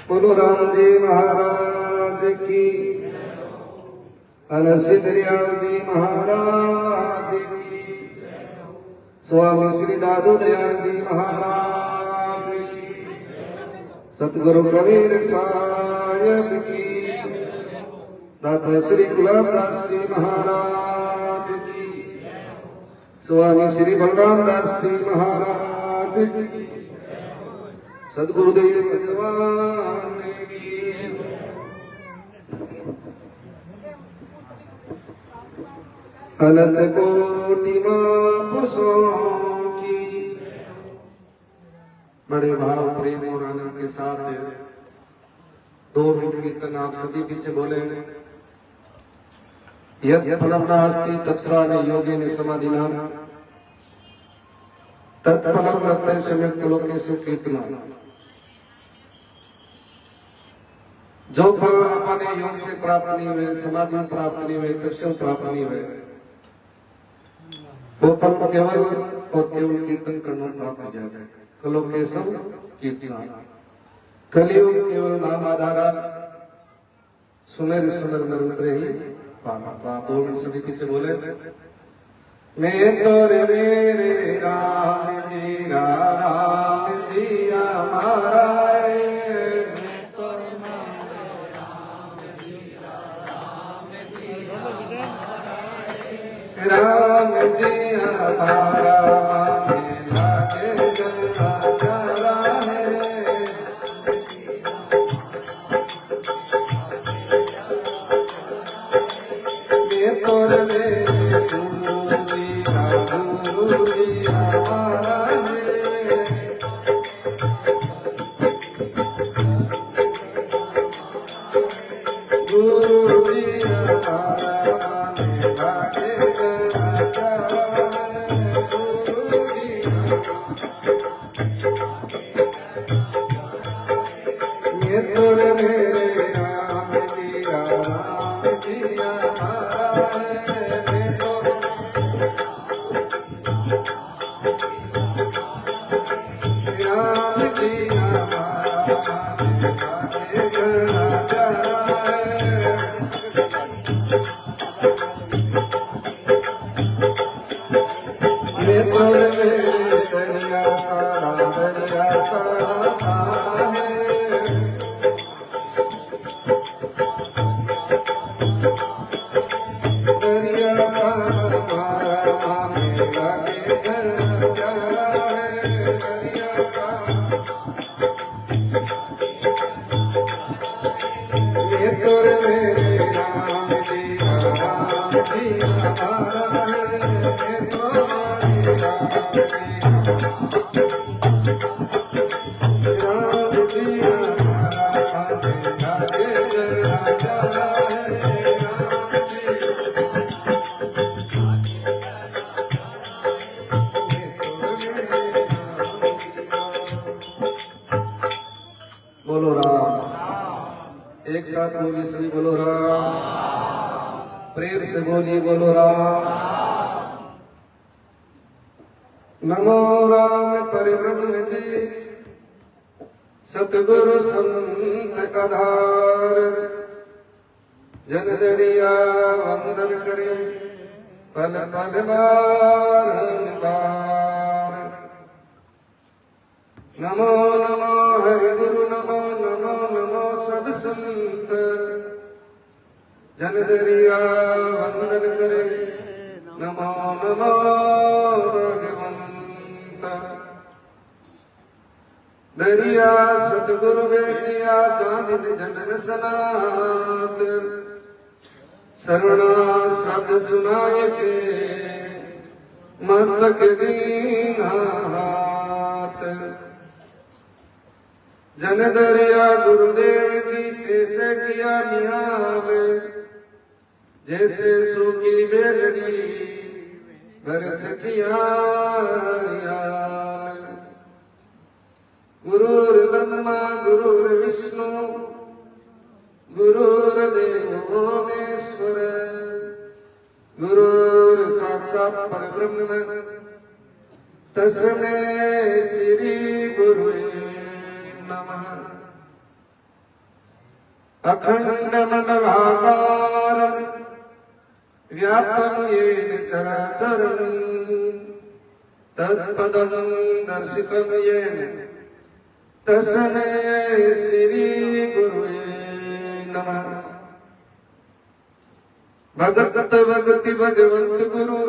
बोलो राम जी महाराज की, सिद्धरियाल जी महाराज की, स्वामी श्री दादू दयाल जी महाराज की, सतगुरु कबीर साहिब की, दाता श्री गुलाबदास जी महाराज की, स्वामी श्री बलराम दास जी महाराज की, सदगुरुदेव भगवान की। अनंत कोटि महापुरुषों की। बड़े भाव प्रेम और आनंद के साथ 2 मिनट कीर्तन आप सभी पीछे बोले। यद् फलं नास्ति तत्साने योगिने समाधिना तत्फलं लभते सम्यक् लोकेषु कीर्तनम्। जो फल अपने योग से प्राप्त नहीं हुए, समाधि में प्राप्त नहीं हुए, तत्व प्राप्त नहीं हुए, वो फल केवल और केवल कीर्तन करना प्राप्त हो जाएगा। कलोकेशम कीर्तन, कलियुग केवल नाम आधारा, सुमेर सुनर नरेंद्र ही पापा। 2 मिनट सभी पीछे बोले। मैं तो रे मेरे राम जी हमारा, राम जी हमारा लागे जलवा जला है। मैं तोर में गुरु जी हमारा है। गुरु जी हमारा बोलो राम। एक साथ बोलिए सभी, बोलो राम। प्रेम से बोलिए, बोलो राम। नमो राम परिब्रह्म जी, सतगुरु संत आधार, जन दरिया वंदन करे पल पल बार। नमो नमो हरि गुरु, नमो नमो नमो सब संत, जन दरिया वंदन करे नमो नमो भगवंत। दरिया सतगुरु बेटिया जानित जनन सनात, सर्वना शब्द सुनाय के मस्तक दीना हाथ। जन दरिया गुरुदेव जी कैसे किया नियाम, जैसे सूखी बेलड़ी बरस किया यार। गुरुर ब्रह्मा गुरुर विष्णु गुरुर्देवो महेश्वर, गुरुर साक्षात् परब्रह्म तस्मै श्री गुरुवे नमः। अखण्डमण्डलाकारं व्याप्तं येन चराचरं तत्पदं दर्शितं येन तस्मै श्री गुरुवे नमः। भगत भगति भगवंत गुरु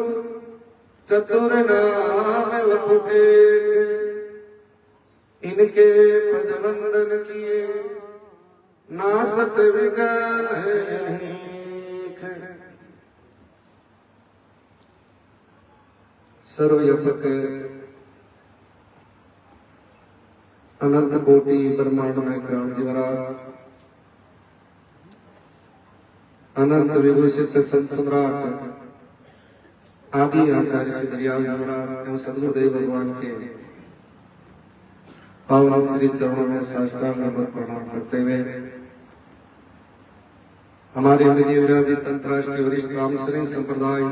चतुर नाम वपु एक, इनके पद वंदन किए नासत विज्ञान है अनेक। सर्वव्यापक अनंत कोटि ब्रह्मांड में क्रांति महाराज, अनंत विभूषित संत सम्राट आदि आचार्य श्री दरियावी महाराज एवं सदगुरुदेव भगवान के पावन श्री चरणों में साष्टांग नमन प्रणाम करते हुए हमारे विधि विराजित अंतर्राष्ट्रीय वरिष्ठ रामश्री संप्रदाय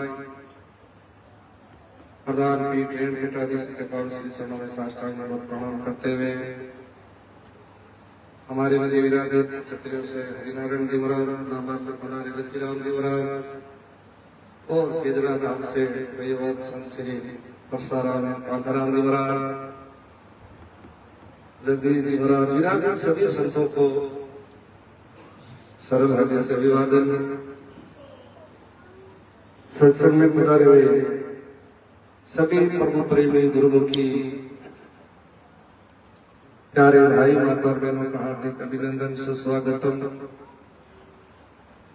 प्रधान पीठ रेण पीठाधीश के पावन श्री चरणों में साष्टांग नमन प्रणाम करते हुए हमारे विधि विराजित क्षत्रियों से हरिनारायण जी महाराज, नामा से पधारे बच्चीराम जी महाराज और केदरा धाम से वैवत संत श्री परसाराम कांताराम जी महाराज, जगदीश जी महाराज विराजित सभी संतों को सरल हृदय से अभिवादन। सत्संग में पधारे हुए सभी प्रभु प्रेमी गुरुमुखी प्यारे भाई माता और बहनों का हार्दिक अभिनंदन सुस्वागतम।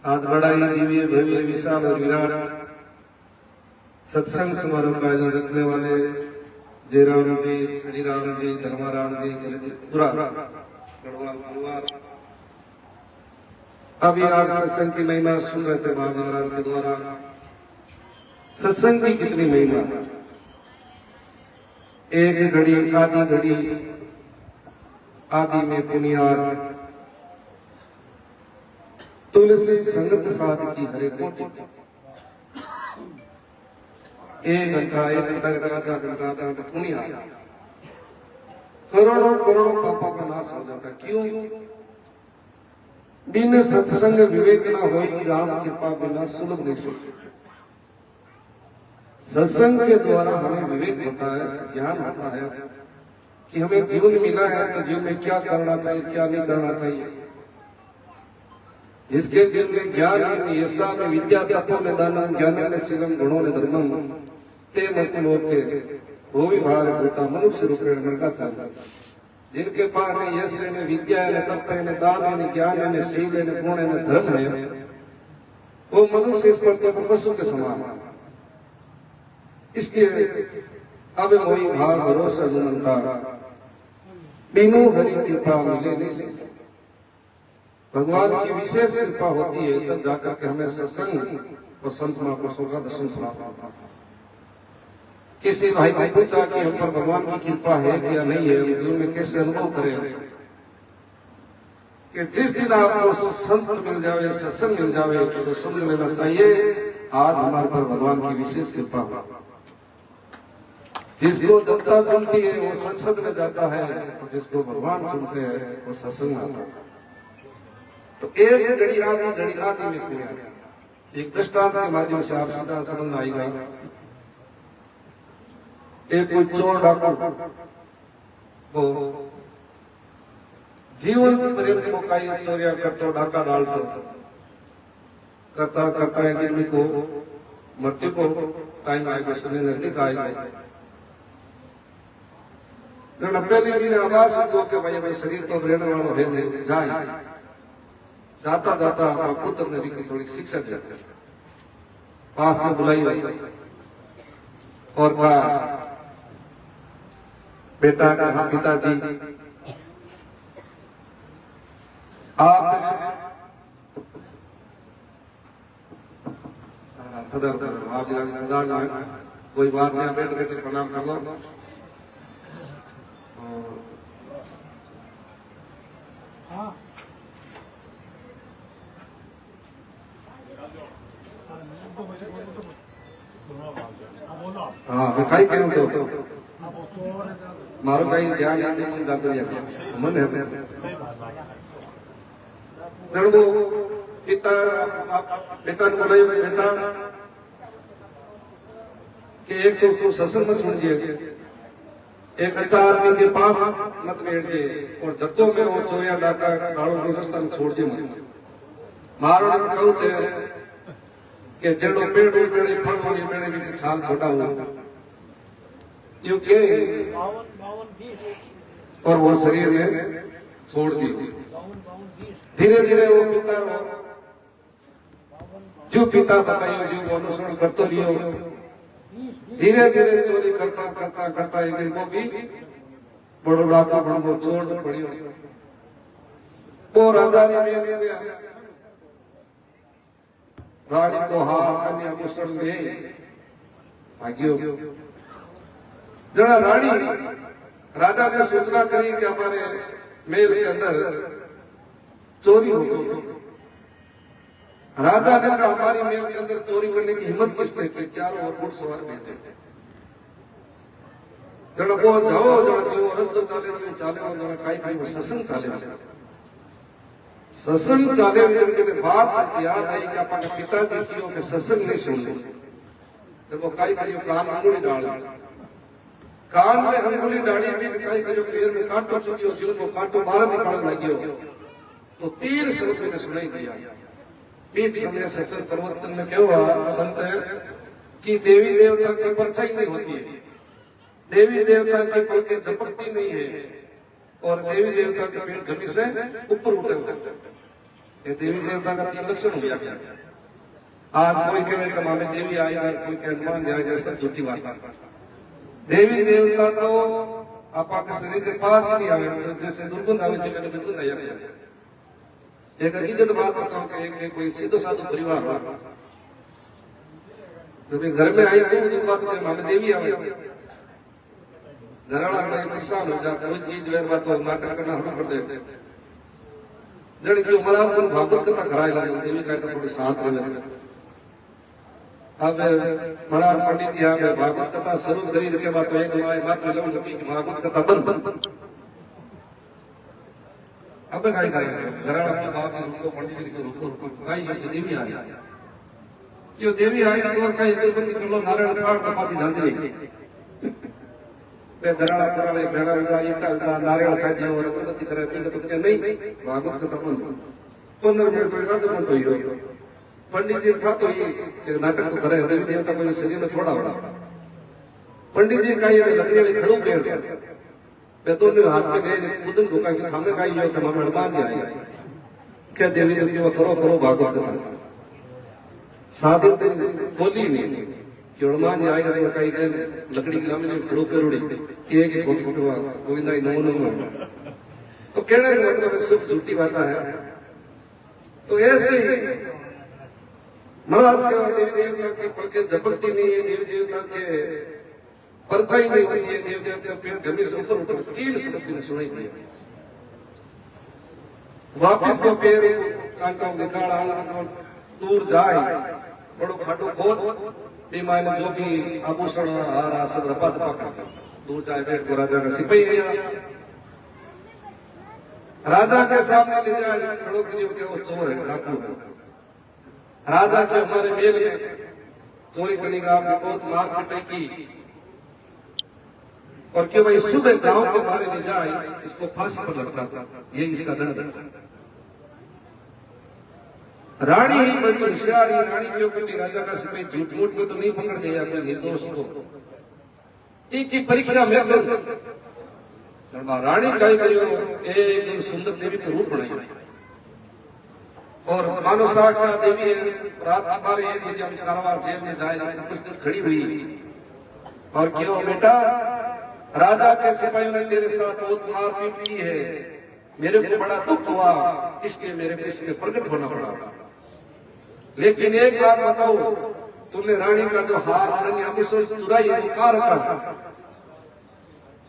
आज बड़ा ही दिव्य भव्य विशाल और विराट सत्संग समारोह का आयोजन रखने वाले जयराम जी, हरिराम जी, धर्माराम जी, पूरा गढ़वाल परिवार अभी आप सत्संग की महिमा सुन रहे थे बाबा महाराज के द्वारा। सत्संग की कितनी महिमा, एक घड़ी आधी घड़ी आदि में पुनियार तुलसी संगत साध की हरे कोटि। एक घंटा आधा घंटा पुनियार करोड़ों करोड़ों पापों का नाश हो जाता। क्यों? बिन सत्संग विवेक न होई, राम कृपा बिना सुलभ नहीं सकती। सत्संग के द्वारा हमें विवेक होता है, ज्ञान होता है कि हमें जीवन मिला है तो जीवन में क्या करना चाहिए, क्या नहीं करना चाहिए। जिसके जीवन में ज्ञान यशा में विद्या तपो में दानम ज्ञान में शीलम गुणों में धर्मम ते मृत्यु लोक के भूमि भार होता मनुष्य रूपेण नरकाचार्य। जिनके पास ने यश ने विद्या ने तप ने दान ने ज्ञान ने शील ने गुण ने धर्म है, वो मनुष्य इस पृथ्वी पर पशु के समान है। इसलिए अब मोही भाव भरोसा जुमनता बिनु हरि कृपा मिले नहीं सकते। भगवान की विशेष कृपा होती है तब जाकर के हमें सत्संग और संत महापुरुषों का दर्शन प्राप्त होता है। किसी भाई ने पूछा कि हम पर भगवान की कृपा है या नहीं है, हम जीवन में कैसे अनुभव करें कि जिस दिन आपको संत मिल जावे, सत्संग मिल जावे तो समझ लेना चाहिए आज हमारे पर भगवान की विशेष कृपा हो। जिसको जनता चुनती है वो संसद में जाता है और जिसको भगवान चुनते हैं वो सत्संग में आता है। तो एक घड़ी आधी में पूरा एक दृष्टांत के माध्यम से आप सीधा समझ में आएगा। एक कोई चोर डाकू वो जीवन पर्यंत मौका चोरिया करता डाका डालता करता करता एक दिन को मृत्यु को टाइम आएगा, समय नजदीक आएगा। पहले भी ने आवाज सुनो कि भाई शरीर तो रहने वालों है नहीं जाए। जाता जाता पुत्र ने जी की थोड़ी शिक्षा दी, पास में बुलाई और कहा बेटा कहा पिताजी आप कोई बात नहीं, बैठ बैठे प्रणाम कर लो। हाँ मैं कहीं कहूँ तो मारो कहीं ध्यान नहीं मन जातो मन है वो पिता बेटा ने बोला बेटा कि एक तो सत्संग में सुनिए, एक अच्छा आदमी के पास मत बैठिए और जत्तो में वो चोरिया डाका गाड़ो रास्ता में छोड़ दिए मत। मारो ने कहू थे कि जड़ो पेड़ पेड़ फल वाली पेड़ भी छाल छोटा हुआ यू के और वो शरीर में छोड़ दी। धीरे धीरे वो पिता जो पिता बताइयो जो अनुसरण करते रहियो, धीरे धीरे चोरी करता करता करता एक दिन को भी बड़ो डाका बड़ो चोर पड़ियो। वो राजा ने मेल गया, रानी को हार कन्या आभूषण दे भाग्यो। जरा रानी राजा ने सूचना करी कि हमारे महल के अंदर चोरी हो गई। राजा ने कहा हमारी महल के अंदर चोरी करने की हिम्मत किसने की? चारों ओर घुड़सवार भेजे। जरा वो जाओ जरा जो रस्तो चाले जरा काई खाई वो सत्संग चाले सत्संग चाले मेरे बात याद आई कि अपने पिताजी की के सत्संग नहीं सुन ले। देखो काई करियो कान अंगुली डाल, कान में अंगुली डाली भी काई करियो पैर में कांटो चुकियो, जीव को कांटो बाहर निकाल लगियो तो तीर शब्द मैंने सुनाई दिया। एक समय सत्संग प्रवचन में क्या हुआ संत कि देवी देवता की परछाई नहीं होती है, देवी देवता की पलकें झपकती नहीं है और देवी देवता के पेड़ जमीन से ऊपर उठे हुए। ये देवी देवता का 3 लक्षण हो गया। आज कोई कहे कि मामे देवी आएगा, कोई कहे हनुमान जाएगा, सब झूठी बात है। देवी देवता तो आपके शरीर के पास ही नहीं आवे, जैसे दुर्गंध आवे जो मैंने दुर्गंध आया गया। एक हकीकत बात बताऊं कि एक कोई सीधो साधु परिवार हो, जब घर में आई तो बात के मामे देवी आवे, घरवाला में परेशान हो जाता, कोई चीज वेर बात हो नाटक करना शुरू कर दे। जड़ की महाराज को भागवत कथा कराए लगे, देवी का थोड़ी शांत रहे। अब महाराज पंडित जी यहाँ भागवत कथा शुरू करी के बाद तो एक बात लगी भागवत कथा बंद। अब कहीं करेंगे घरवाला की बात रुको, पंडित जी को रुको कहीं देवी आई, जो देवी आई तो कहीं अगरबत्ती कर लो, नारायण साठ पाची जाती नहीं घरवाला पुराने भेड़ा का ईटा का नारियल साइड और अगरबत्ती करे तो क्या नहीं भागवत कथा बंद। 15 मिनट बैठा तो बंद हो। पंडित जी था तो ये कि नाटक तो करे, देवी देवता को शरीर में थोड़ा हो। पंडित जी का ये लकड़ी वाली खड़ो पेड़ मैं दोनों हाथ में गए बुदन ढुका के थामे का ये कि मामे हनुमान जी आए क्या देवी देवता वो करो करो भागवत कथा। साधु बोली नहीं कि हनुमान जी आएगा तो कहीं गए लकड़ी की लामी खड़ो करोड़ी एक फोटो गोविंदा नो तो कहने का मतलब सब झूठी बात है। तो ऐसे ही महाराज के देवी देवता की पलकें झपकती नहीं है, देवी देवता के परछाई नहीं होती है, देवी देवता पेड़ जमीन से ऊपर उठो 3 शब्द ने सुनाई दिया। वापिस वो पेड़ कांटा निकाला दूर जाए बड़ो खाटो खोद बीमा ने जो भी आभूषण हारा सब रपा दपा कर दूर जाए बैठ को राजा का सिपाही है राजा के सामने ले जाए खड़ो करियो के वो चोर है डाकू है। राजा के हमारे मेल में चोरी करने का आपने बहुत मार पिटाई की और क्यों भाई सुबह गांव के बारे में जाए इसको फांसी पर लटका, ये इसका दंड है। रानी ही बड़ी होशियार है, रानी क्यों करती राजा का सिपाही झूठ मूठ में तो नहीं पकड़ दिया अपने निर्दोष को। एक की परीक्षा में रानी का एकदम सुंदर देवी का रूप बनाई और मानो साक्षात देवी है। रात के 12-1 बजे हम कारावास जेल में जाए कुछ दिन खड़ी हुई और क्यों बेटा राजा के सिपाहियों ने तेरे साथ बहुत मारपीट की है, मेरे को बड़ा दुख हुआ इसलिए मेरे को इसमें प्रकट होना पड़ा। लेकिन एक बात बताओ तुमने रानी का जो हार आभूषण चुराई है कहाँ रखा?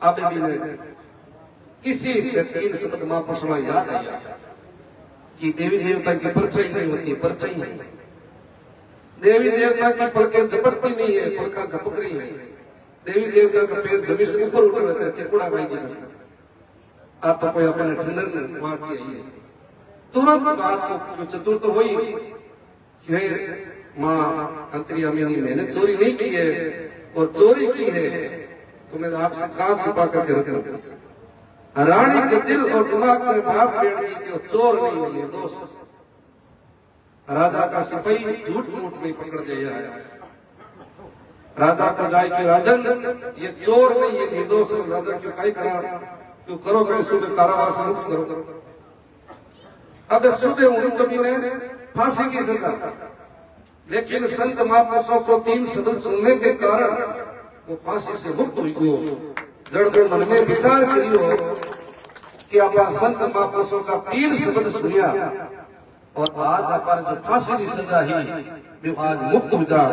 अब भी किसी व्यक्ति ने शब्द मां पर याद आया कि देवी देवता की परछाई नहीं होती, परछाई है। देवी देवता की पलकें झपकती नहीं है, पलका झपक रही है। देवी देवता का पैर जमीन से ऊपर उठे रहते हैं, टिकुड़ा भाई जी का। आप तो कोई अपने ठंडर वास दिया ही है। तुरंत बात को चतुर तो हुई कि हे माँ अंतर्यामिनी, मैंने चोरी नहीं की है, और चोरी की है तो मैं आपसे कहां छिपा करके रखूं। रानी के दिल और दिमाग में बात बैठ गई कि वो चोर नहीं, वो निर्दोष। राजा का सिपाही झूठ मूठ नहीं पकड़ गया है। राजा को जाए कि राजन ये चोर नहीं, ये निर्दोष है। राजा क्यों कहीं करा, क्यों करो मैं सुबह कारावास से मुक्त करो। अब सुबह उन्हीं कभी ने फांसी की सजा, लेकिन संत महापुरुषों को 3 शब्द सुनने के कारण वो फांसी से मुक्त हुई गो। जड़ मन में विचार करियो कि आप संत महापुरुषों का 3 शब्द सुनिया और आज आप जो फांसी की सजा ही जो आज मुक्त हो जा,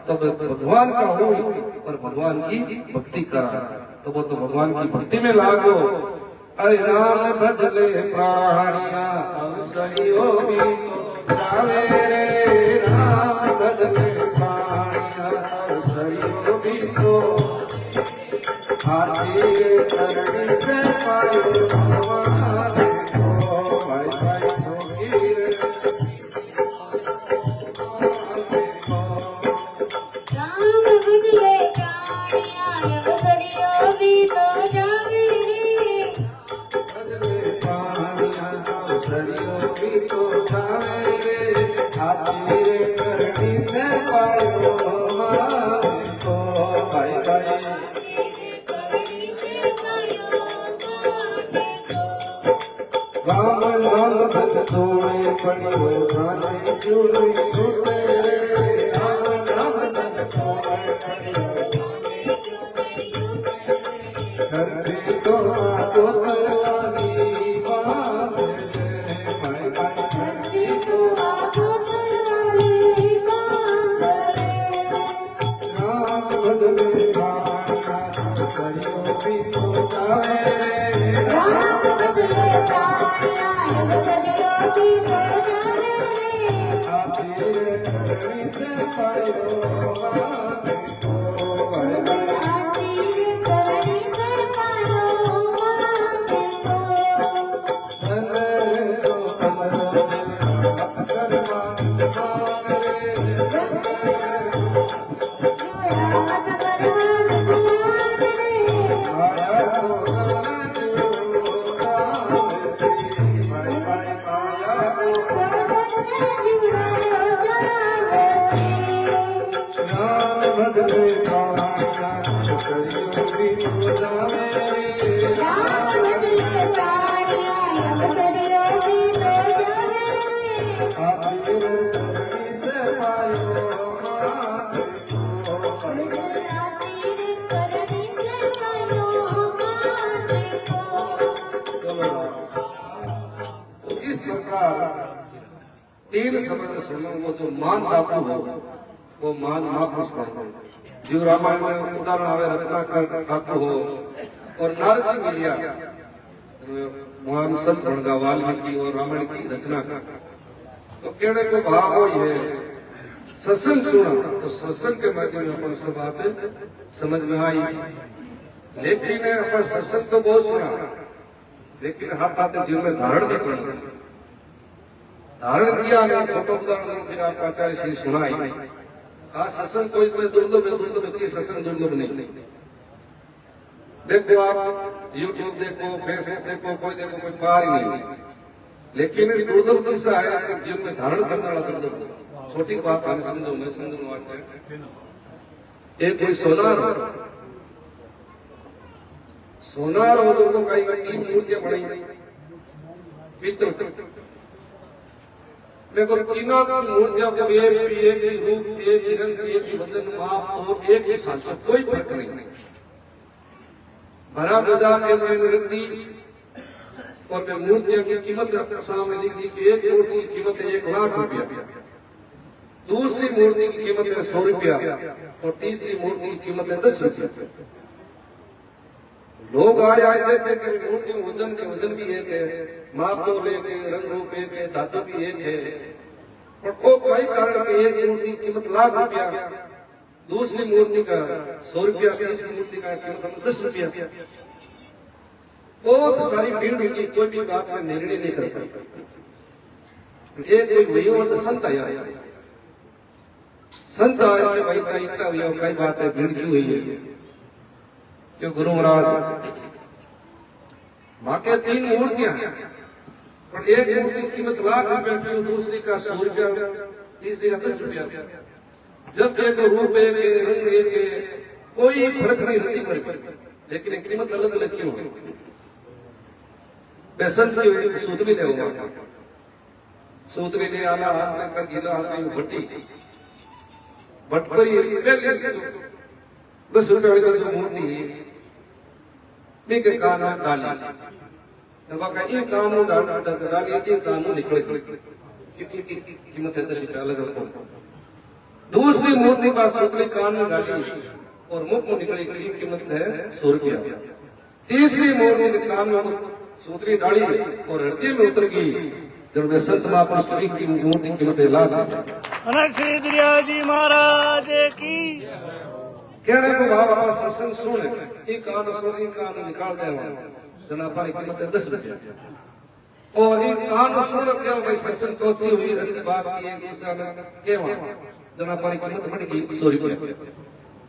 तब भगवान का हो और भगवान की भक्ति करा, तो वो तो भगवान की भक्ति में लागो। अरे राम भजले प्राणिया अवसरियो भी तो जावे रे, राम भजले प्राणिया अवसरियो भी तो हाथी करनी से पायो भगवान को। भाई भाई सोगी रे राम नाम भजतोए पड़ो जाने क्यों नहीं छूटे रे। राम नाम भजतोए करते तो आतो तरवाली बात रे। भाई भाई करते तो आतो तरवाली बात रे। राम भजले प्राणिया सरियो भी तो जावे, राम भजले तीन शब्द सुनो। वो जो मान बापू हो वो मान महापुरुष हो। जीव रामायण में उदाहरण आवे रत्नाकर बापू हो और नारद जी मिलिया महान संत बन गया वाल्मीकि और रामायण की रचना का। तो कहने को भाव वो है सत्संग सुना, तो सत्संग के माध्यम में अपन सब बातें समझ में आई। लेकिन अपन सत्संग तो बहुत सुना, लेकिन हाथ आते जीवन में धारण नहीं करना। धारण किया नहीं। छोटा उदाहरण फिर आपका आचार्य श्री सुनाई। आज सत्संग कोई दुर्लभ है, दुर्लभ है, सत्संग दुर्लभ नहीं। देखो आप यूट्यूब देखो, फेसबुक देखो, कोई देखो, कोई बाहर ही नहीं। लेकिन दुर्लभ किस्सा है कि जीवन में धारण करने वाला दुर्लभ। छोटी बात है, समझो, मैं समझो वास्ते। एक कोई सोनार हो तो कई 3 मूर्तियां बनी पितल। देखो तीनों मूर्तियों को एक ही रूप, एक ही रंग, एक ही वजन, माप और एक ही सांचा, कोई फर्क नहीं। भरा बाजार के मैंने रख दी और मैं मूर्तियों की कीमत सामने लिख दी कि एक मूर्ति की कीमत है 1 लाख रुपया, दूसरी मूर्ति की कीमत है 100 रुपया और तीसरी मूर्ति की कीमत है 10 रुपया। लोग आए देखते कि मूर्ति में वजन भी एक है, माप तो एक है, रंग रूप एक है, धातु भी एक है, और को कोई कारण की एक मूर्ति की कीमत 1 लाख रुपया, दूसरी मूर्ति का 100 रुपया, तीसरी मूर्ति का कीमत हम 10 रुपया। बहुत सारी भीड़ होगी, कोई भी बात में निर्णय नहीं कर पाए। एक कोई वयोवृद्ध संत आया, संत आया कि भाई का इतना भैया कई बात है, भीड़ क्यों हुई है? क्यों गुरु महाराज वहां के 3 मूर्तियां हैं, पर एक मूर्ति की कीमत ₹1,00,000 की, दूसरी का 100 रुपया, तीसरी का 10 रुपया। जब एक रूप एक रंग एक, कोई फर्क नहीं रहती पर, लेकिन कीमत अलग अलग क्यों है? बेसन की एक सूत भी देगा, सूत भी ले आला हाथ में कर गीला हाथ में भट्टी भट पर पहले 10 रुपये का जो मूर्ति के कान में डाली, ये कान में डाली, ये कान में निकले, क्योंकि कीमत है 10 रुपया अलग अलग। दूसरी मूर्ति का सूतली कान में डाली और मुख में निकली, की कीमत है 100 रुपया। तीसरी मूर्ति के कान में सूतली डाली और हृदय में उतर गई, जब वे संत महापुरुष की मूर्ति की कीमत है ₹1,00,000। श्री दरिया जी महाराज की कहने को बाबा सत्संग सुन, एक कान निकाल दे, जना पारी कीमत है 10 रुपया। और एक कान सुन क्या भाई सत्संग तो अच्छी हुई, अच्छी बात की, एक दूसरा में केवा जना पारी कीमत बढ़ गई 100 रुपया।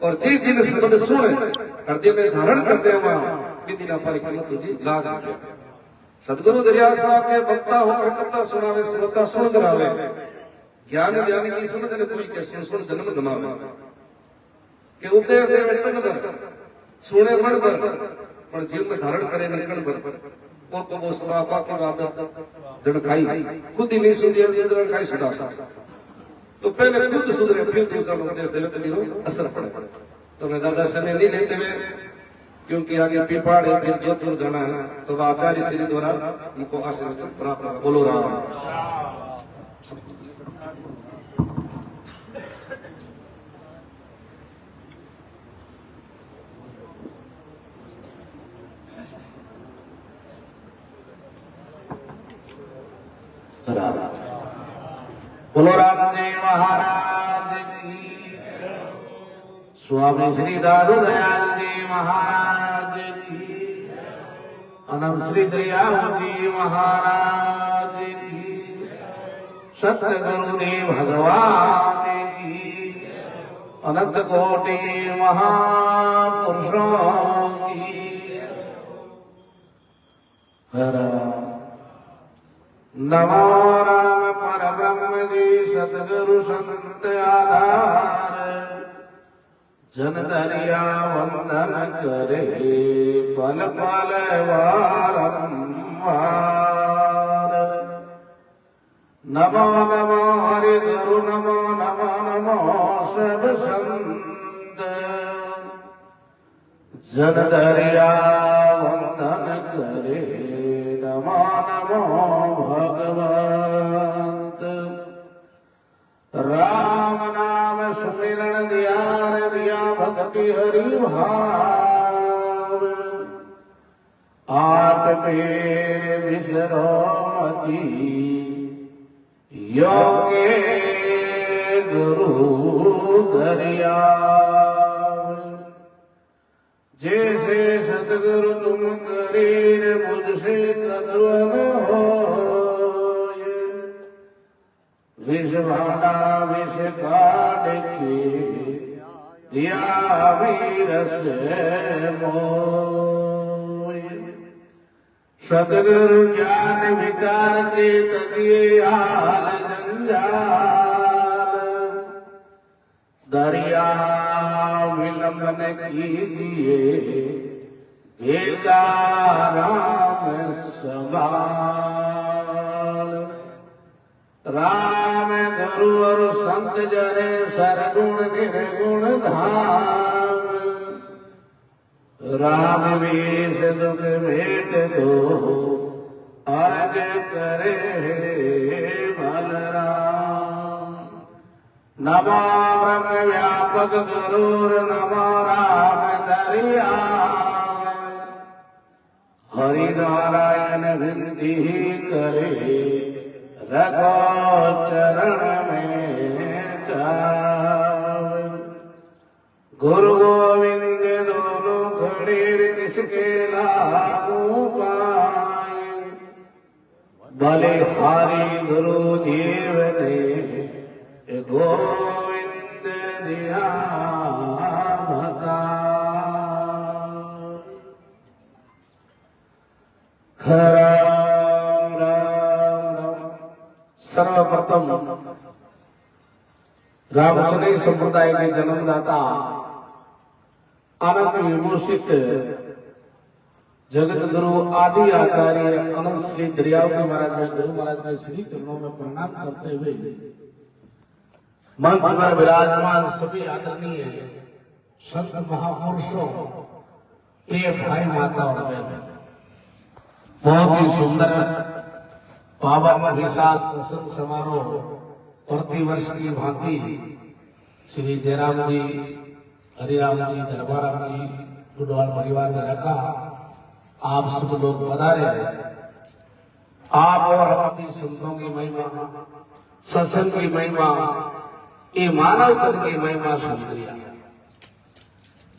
और जिस दिन शब्द सुन हृदय में धारण करते हैं वहां दिन पारी कीमत तुझी ₹1,00,000। सदगुरु दरिया साहब के वक्ता होकर कथा सुनावे, सुनता सुन करावे, ज्ञान ज्ञान की समझ ने कोई के सुन जन्म गमावे, के उपदेश दे टन भर सुने मन भर, पर जीव में धारण करे नकण भर। को सबापा की बात जड़ खाई खुद ही नहीं सुधी, दूसरा खाई सुधा सकता। तो पहले खुद सुधरे फिर दूसरा उपदेश देवे तो मेरा असर पड़े। तो मैं ज्यादा समय नहीं लेते हुए, क्योंकि आगे पिपाड़ है, फिर जोधपुर जाना है, तो आचार्य श्री द्वारा उनको आशीर्वाद प्राप्त होगा। बोलो राम। बोलो राम जी महाराज की, स्वामी श्री दादू दयाल जी महाराज की, अनंत श्री दरियाव जी महाराज की, सत्य गुरुदेव भगवान की, अनंत कोटि महापुरुषों की। नमो राम पर ब्रह्म जी सतगुरु संत आधार, जन दरिया वंदन करे पल पल वारंवार। नमो नमो हरि गुरु, नमो नमो नमो सब संत, जन दरिया वंदन करे नमो नमो भगवंत। राम नाम सुमिरन दिया भक्ति हरि भाव, आठ पेर विसरो मती योगे गुरु दरिया। जैसे सतगुरु तुम करीर मुझसे कछुअन हो, विष भाड़ा विष काट के दिया वीरस मोय। सतगुरु ज्ञान विचार के तजिए हाल जंजाल, दरिया विलंबन कीजिए देगा राम सवाल। राम गुरु और संत जने सरगुण निर्गुण धाम, राम वेश दुख भेट दो अर्ज करे बलराम। नमो ब्रह्म व्यापक गुरुर, नमो राम दरियाव, हरि नारायण विनती करे रघो चरण में जाव। उपाय बलिहारी गुरुदेव ने गोविंद दिया बता। राम राम राम। सर्वप्रथम रामसनी संप्रदाय के जन्मदाता आनंद विभूषित जगत गुरु आदि आचार्य अनंत श्री दरियावती महाराज में गुरु महाराज के श्री चरणों में प्रणाम करते हुए मंच पर विराजमान सभी आदरणीय संत महापुरुषों, प्रिय भाई माता और बहन, बहुत ही सुंदर पावन विशाल सत्संग समारोह प्रतिवर्ष की भांति श्री जयराम जी, हरिराम जी, दरबाराम जी, गुडवाल परिवार ने रखा। आप सब लोग पधारे। आप और हम अपनी संतों की महिमा, सत्संग की महिमा, ये मानव तन की महिमा सुन लिया।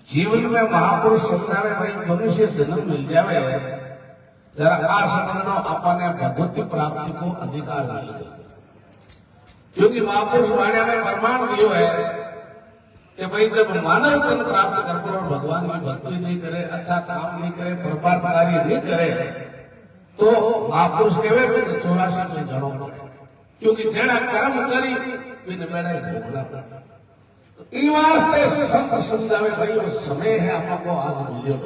जीवन में महापुरुष समझावे भाई मनुष्य जन्म मिल जावे, जरा आ समझो अपने भगवती प्राप्ति को अधिकार मिल गया। क्योंकि महापुरुष वाणिया में प्रमाण दियो है कि भाई जब मानव तन प्राप्त करते और भगवान की भक्ति नहीं करे, अच्छा काम नहीं करे, प्रपार कार्य नहीं करे, तो महापुरुष कहे भी 84 में जड़ो, क्योंकि जेड़ा कर्म करी बिन बेड़ा भोगना। इन वास्ते संत समझावे भाई वो समय है आपको आज मिलियो,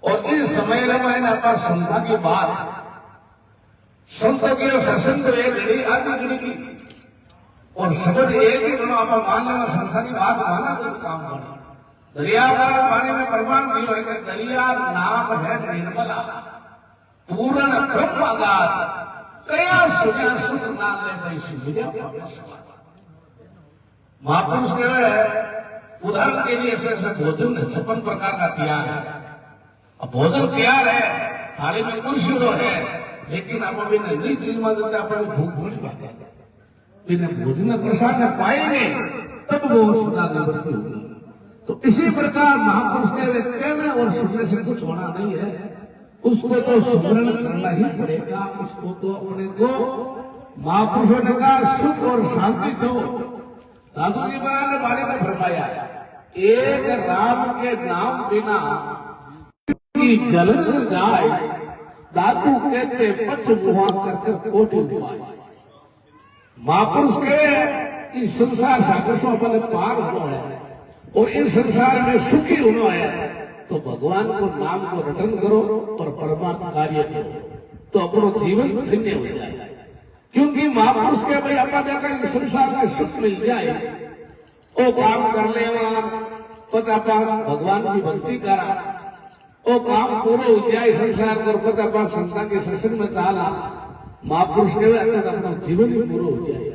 और इस समय में आपका संता की बात, संतों की सत्संग एक घड़ी आधी घड़ी की और समझ एक ही बनो आप मान लेना, संता की बात माना तो काम बने। दरिया पानी में प्रमाण दियो है कि दरिया नाम है निर्मला, पूर्ण ब्रह्मागार, कया सुना सुख नाम ले भाई सुमिरा महापुरुष कहे। उदाहरण के लिए ऐसे भोजन 56 प्रकार का तैयार है। अब भोजन तैयार है, थाली में कुर्सी तो है, लेकिन आप अभी नहीं चीज मांगते, अपनी भूख थोड़ी पाते, बिना भोजन प्रसाद में पाएंगे तब वो सुधा निवृत्ति होगी। तो इसी प्रकार महापुरुष के कहने और सुनने से कुछ होना नहीं है, उसको तो सुमरण करना ही पड़ेगा। उसको तो अपने को महापुरुषों ने कहा सुख और शांति छो। साधु जी महाराज ने बारे में फरमाया, एक राम के नाम बिना की जलन जाए, दादू कहते पछ मुहा कर कोटि उपाय। महापुरुष कहे इस संसार सागर से अपने पार हुआ है और इस संसार में सुखी होना है, तो भगवान को नाम को रटन करो और परमात्मा कार्य करो, तो अपना जीवन धन्य हो जाए। क्योंकि महापुरुष के भाई अपना देखा इस संसार में सुख मिल जाए, वो काम कर ले पचापा भगवान की भक्ति करा, वो काम पूरा हो जाए संसार कर पचापा संता के सत्संग में चाला, महापुरुष के अपना जीवन ही पूरा हो जाए।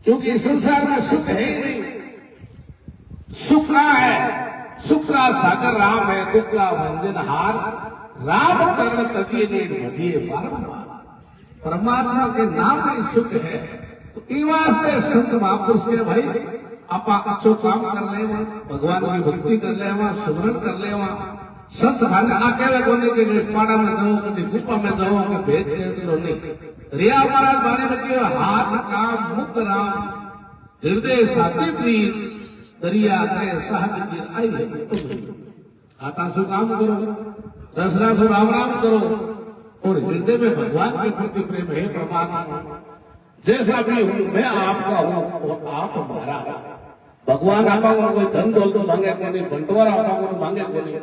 क्योंकि इस संसार में सुख है ही नहीं। सुख कहाँ है? सुख का सागर राम है, दुख का व्यंजन हार राम चरण तजिए ने भजिए बारंबार। परमात्मा के नाम में सुख है। तो इन वास्ते संत महापुरुष के भाई आप अच्छो काम कर ले, भगवान की भक्ति कर ले, सुमरण कर ले। संत खाने अकेले कोने के पाड़ा में जाओ, कभी गुफा में जाओ, कि भेद चेंज लो नहीं। रिया महाराज बारे में क्यों हाथ काम मुख राम हृदय साची प्रीत दरिया के साहब की आई है। आता सु काम करो, रसना सु राम राम करो और हृदय में भगवान के प्रति प्रेम है। परमात्मा जैसा भी हूं मैं आपका हूं और आप हमारा हो। भगवान आपा कोई धन दौलत मांगे को नहीं, बंटवारा आपा को मांगे को नहीं।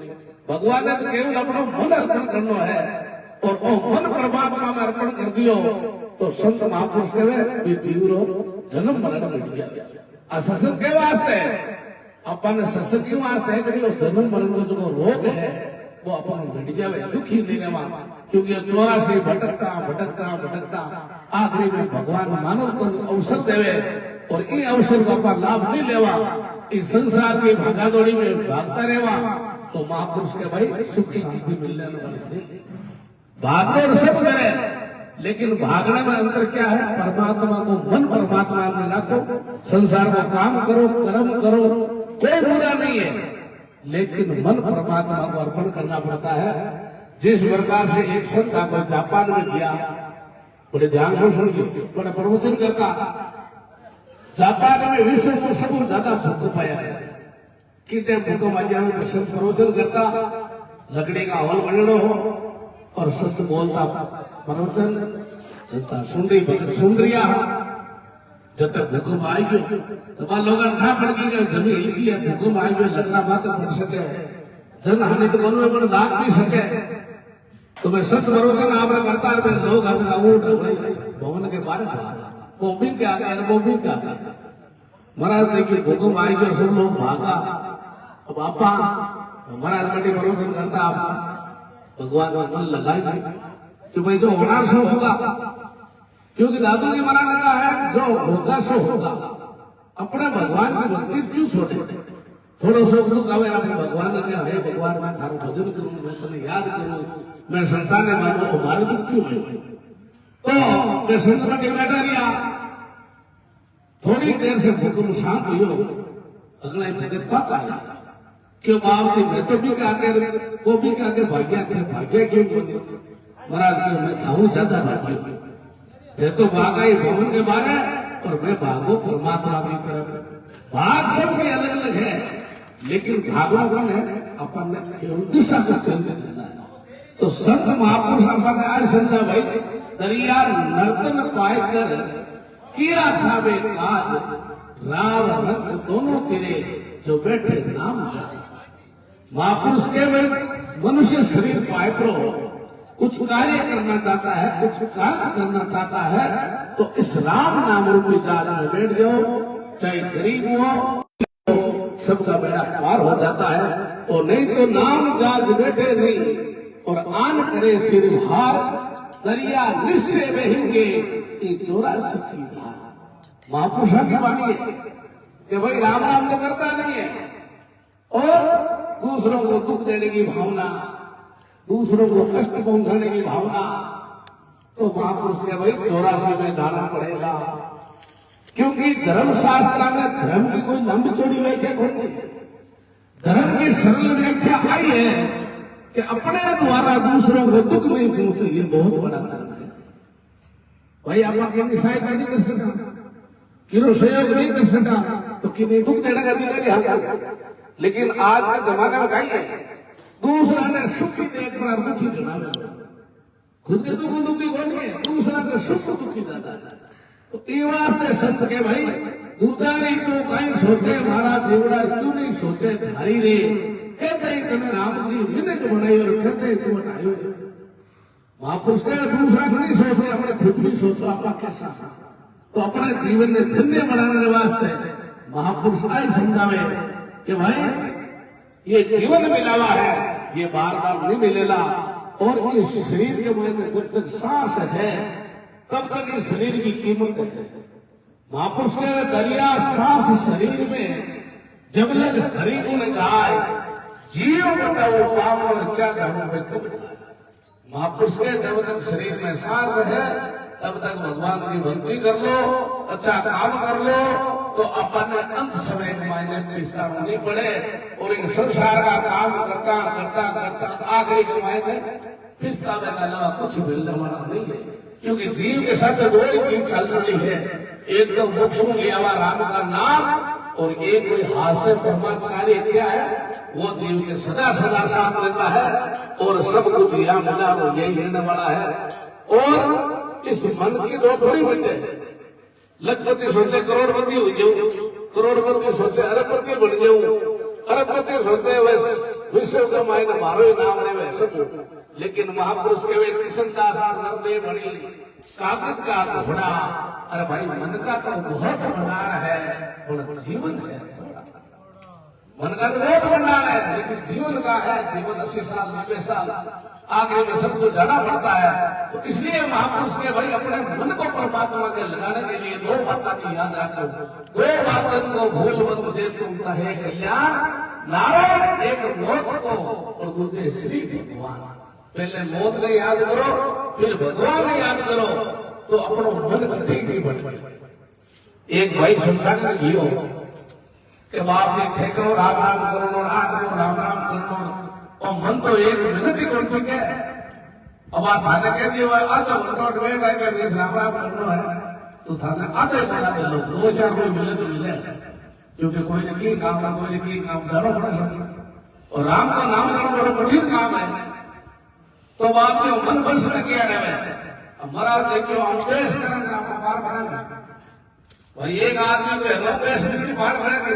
भगवान ने केवल अपना मन अर्पण करना है और वो मन परमात्मा में अर्पण कर दियो तो संत महापुरुष कहे जीवरो जन्म मरण मिट जाए। आ सत्संग के वास्ते अपन सत्संग क्यों वास्ते है कि जन्म मरण का जो रोग है वो अपन मिट जाए, दुखी नहीं लेवा। क्योंकि 84 भटकता भटकता भटकता आखिरी में भगवान मानव को अवसर देवे और ये अवसर का अपन लाभ नहीं लेवा, इस संसार की भागादौड़ी में भागता रहेवा, तो महापुरुष के भाई सुख शांति मिलने वाले। भागदौड़ सब करे, लेकिन भागने में अंतर क्या है? परमात्मा को मन परमात्मा में लाको, संसार को काम करो, कर्म करो, कोई बुरा नहीं है, लेकिन मन परमात्मा को अर्पण करना पड़ता है। जिस प्रकार से एक संत आपको जापान में गया, बड़े ध्यान से सुनिए, बड़ा प्रवचन करता। जापान में विश्व में सबसे ज्यादा भूकंप आया है कि भूकंप आ जाए, संत प्रवचन करता, लकड़ी का हॉल बनेड़ो हो और संत बोलता प्रवचन, जनता सुन रही, भगत सुन रिया। जब तक भूकंप आई गयो तो लोग ना पड़ गई, जमीन हिल गई है, भूकंप आई गयो, लगना बात पड़ सके, जन हानि तो बनो पर दाग भी सके। तो मैं सत प्रवचन आपने करता है, लोग हंसना उठ भाई भवन के बारे में वो भी क्या गया, वो भी क्या गया। महाराज ने कि भूकंप आई गयो, सब लोग भागा। अब आपा महाराज बड़ी प्रवचन करता, आपका भगवान में मन लगाएंगे कि भाई जो होना सो होगा, क्योंकि दादू जी महाराज ने कहा है जो होगा सो होगा। अपने भगवान की भक्ति क्यों छोड़े, थोड़ा सा दुख आवे, अपने भगवान ने कहा, हे भगवान मैं थारू भजन करूं, मैं तुम्हें याद करूं, मैं संतान मानू, हमारे दुख क्यों है। तो मैं संत में बैठा रहा, थोड़ी देर से भूकंप शांत हुई, अगला भगत पास आया, क्यों बाप जी मैं तो भी आगे वो भी आगे भाग्या थे, भाग्य क्यों बोले। महाराज के मैं था ज्यादा भाग्य थे, तो भागा ही भवन के बारे और मैं भागो परमात्मा की तरफ। भाग सबके अलग अलग है, लेकिन भागना कौन है, अपन ने केवल दिशा को चेंज करना है। तो संत महापुरुष अपन आज समझा भाई, दरिया नर्तन पाए कर किया छावे काज, राव रंग दोनों तेरे जो बैठे नाम जाए। महापुरुष के भाई मनुष्य शरीर पाए pro कुछ कार्य करना चाहता है, कुछ कार्य करना चाहता है, तो इस राम नाम रूपी जाल में बैठ जाओ, चाहे गरीब हो, सबका बेड़ा पार हो जाता है। और नहीं तो नाम जाज बैठे नहीं और आन करे सिर हार, दरिया निश्चय बहेंगे ये 84 की धार। महापुरुषों की वाणी है कि भाई राम नाम तो करता नहीं है और दूसरों को दुख देने की भावना, दूसरों को कष्ट पहुंचाने की भावना, तो महापुरुष के भाई 84 में जाना पड़ेगा। क्योंकि धर्मशास्त्र में धर्म की कोई लंबी चौड़ी व्याख्या नहीं है। धर्म की सरल व्याख्या आई है कि अपने द्वारा दूसरों को दुख नहीं पहुंचे, ये बहुत बड़ा धर्म है। भाई आप अपनी सहायता नहीं कर सका, किरो सहयोग नहीं कर सका, तो किन्हीं दुख देने का अधिकारी हाथ। लेकिन आज के जमाने में कहीं है, दूसरा ने सुख की देख पर दुखी बना, खुद के दुख दुखी कौन है, दूसरा ने सुख दुखी ज्यादा है। तो ये वास्ते संत के भाई दूतारी तो कहीं सोचे महाराज जीवड़ा क्यों नहीं सोचे धारी रे, कहते ही तुम्हें राम जी मिनट बनाई और कहते ही तुम हटायो। महापुरुष का दूसरा नहीं सोचे, अपने खुद भी सोचो आपका कैसा है, तो अपने जीवन में धन्य बनाने वास्ते महापुरुष आई समझावे कि भाई ये जीवन मिलावा है, ये बार बार नहीं मिलेगा। और इस शरीर के में जब तक सांस है तब तक इस शरीर की कीमत है। महापुरुष के दरिया सांस शरीर में जब लग हरि गुण गाय, जीव बताओ पाप और क्या धर्म में कब जाए। महापुरुष के जब तक शरीर में सांस है तब तक भगवान की भक्ति कर लो, अच्छा काम कर लो, तो अपन अंत समय के मायने पिछड़ा नहीं पड़े। और इन संसार का काम करता करता करता आखिरी के मायने पिछड़ा में अलावा कुछ मिलने वाला नहीं है। क्योंकि जीव के साथ दो ही चीज चल रही है, एक तो मोक्ष लिया हुआ राम का नाम, और एक कोई हास्य सम्मान कार्य क्या है, वो जीव के सदा सदा साथ रहता है और सब कुछ यहाँ मिला वो यही रहने वाला है। और इस मन की दो थोड़ी बचे, लखपति सोचे करोड़पति हो जाऊं, करोड़पति सोचे अरबपति बन जाऊं, अरबपति सोचे वैसे विश्व का मायने मारो ही नाम रहे वैसे। लेकिन महापुरुष के वे कृष्णदास आश्रम बड़ी कागज का घोड़ा, अरे भाई मन का तो बहुत भंडार है और जीवन है, मन का तो बहुत भंडार है, लेकिन जीवन का है, जीवन 80 साल 90 साल आगे में सबको जाना पड़ता है। तो इसलिए महापुरुष के भाई अपने मन को परमात्मा के लगाने के लिए दो बातें याद रखो, दो बातों को भूल मत मुझे तुम चाहे कल्याण, नारायण एक मौत को और दूसरे श्री भगवान। पहले मौत ने याद करो फिर भगवान ने याद करो, तो अपनो मन ठीक नहीं बढ़े। एक भाई समझाने लगी हो कि बाप जी थे करो राम राम करो, रात को राम राम करो, और मन तो एक मिनट ही कौन ठीक है, अब आप थाने कह दिए भाई आधा घंटा वेट है कि राम राम करना है तो थाने आधे घंटा दे लो, 2 चार कोई मिले तो मिले, क्योंकि कोई ने की काम है, कोई ने की काम जाना पड़ा सकता, और राम का नाम लेना बड़ा कठिन काम है। तो आपके मन बस में किया रहे महाराज देखियो हम पेश करेंगे आपको पार करेंगे भाई, एक आदमी को हेलो पेश में पार करेंगे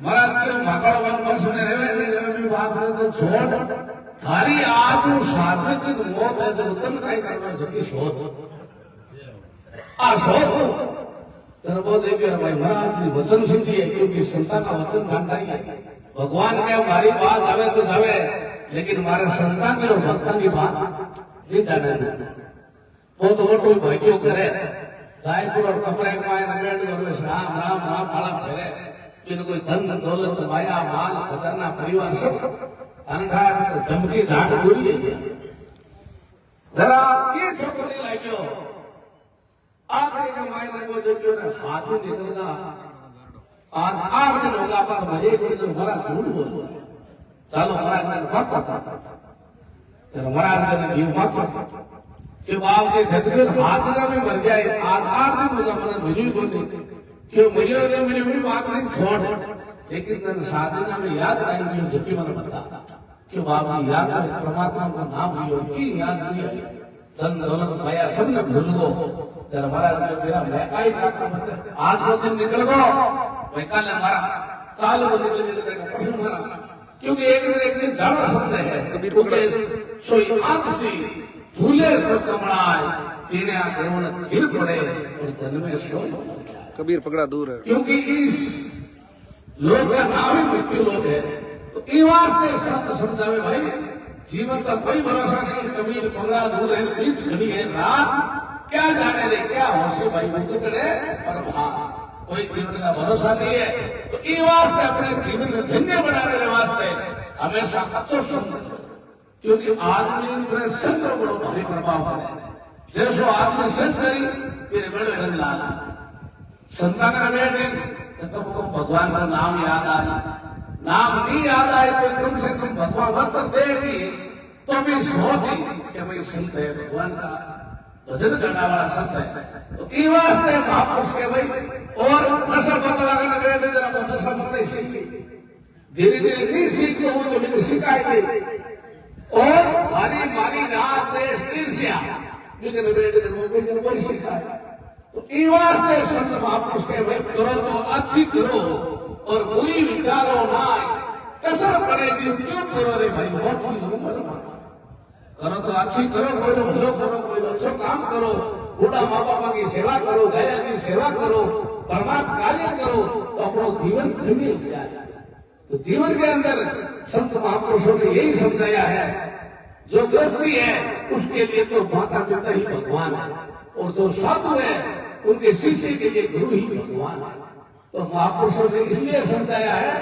महाराज क्यों भागड़ वन बस में रहे भी बात करे तो छोड़ थारी आज सात्विक मौत है जो उत्तम कहीं करना सकी सोच आ सोच तेरे वो देखिए भाई महाराज जी वचन सुनिए, क्योंकि संतान का वचन मानना ही है। भगवान के हमारी बात आवे तो जावे, लेकिन हमारे संतान की और भक्तों की बात नहीं जाने देना। वो तो वो कोई भाइयों करे जायपुर और कमरे में बैठ कर राम राम राम माला फेरे, फिर कोई धन दौलत माया माल खजाना परिवार सब अंधा जमकी झाट बोली है। जरा ये सब नहीं लाग्यो आखिरी के मायने को देखियो ना हाथ ही निकलगा आज 8 दिन होगा पर मजे को तो बड़ा झूठ बोल चालो महाराज ने बात साथा तेरा महाराज ने जीव बात साथा कि बाप के झटके हाथ ना भी मर जाए आज 8 दिन होगा मैंने मिली को नहीं क्यों मिलियो ने मेरी भी बात नहीं छोड़, लेकिन तेरे साधना में याद नहीं जो झटके मैंने बता कि बाप की याद में परमात्मा का नाम लियो की याद नहीं आई धन दौलत माया सब ने भूल गो तेरा महाराज ने मेरा मैं आई का मतलब आज वो दिन निकल गो भाई कल हमारा काल वो निकल जाएगा परसों हमारा, क्योंकि एक दिन जाना सकते हैं कबीर सोई आंख सी भूले सब कमड़ाए चिड़िया देवण गिर पड़े और जन्मे सोई कबीर पकड़ा दूर है, क्योंकि इस लोग का नाम ही मृत्यु लोग है। तो ई वास्ते संत समझावे भाई जीवन का कोई भरोसा नहीं, कबीर पकड़ा दूर है बीच खड़ी है रात क्या जाने दे क्या होशी भाई उतरे पर कोई जीवन का भरोसा नहीं है। तो ई वास्ते अपने जीवन में धन्य बनाने के वास्ते हमेशा अच्छो संग करो, क्योंकि आदमी पर संग बड़ो भारी प्रभाव पड़े। जैसो आदमी संग करी फिर बड़े रंग लाल संता कर बैठे तो तुमको भगवान का नाम याद आए, नाम नहीं याद आए तो कम से कम भगवान वस्त्र देगी तो भी सोची कि भाई संत है भगवान का भजन करने वाला संत है। तो ई वास्ते महापुरुष के भाई और नशा मत लगाना बैठे जरा वो नशा मत सीख ली धीरे धीरे नहीं सीख तो तो मैंने सिखाई दी और हरी मारी रात देश ईर्ष्या लेकिन बैठे वो वही सिखाए। तो ई वास्ते संत महापुरुष के भाई करो तो अच्छी करो और बुरी विचारो ना कसर पड़ेगी क्यों करो रे भाई बहुत सी उम्र करो तो अच्छी करो, कोई तो भलो करो, कोई तो अच्छो काम करो, बूढ़ा माँ बापा की सेवा करो, गाया की सेवा करो, परमात्मा कार्य करो तो अपना जीवन धन्य हो जाए। तो जीवन के अंदर संत महापुरुषों ने यही समझाया है जो गृहस्थी है उसके लिए तो माता पिता ही भगवान है और जो साधु है उनके शिष्य के लिए गुरु ही भगवान है। तो महापुरुषों ने इसलिए समझाया है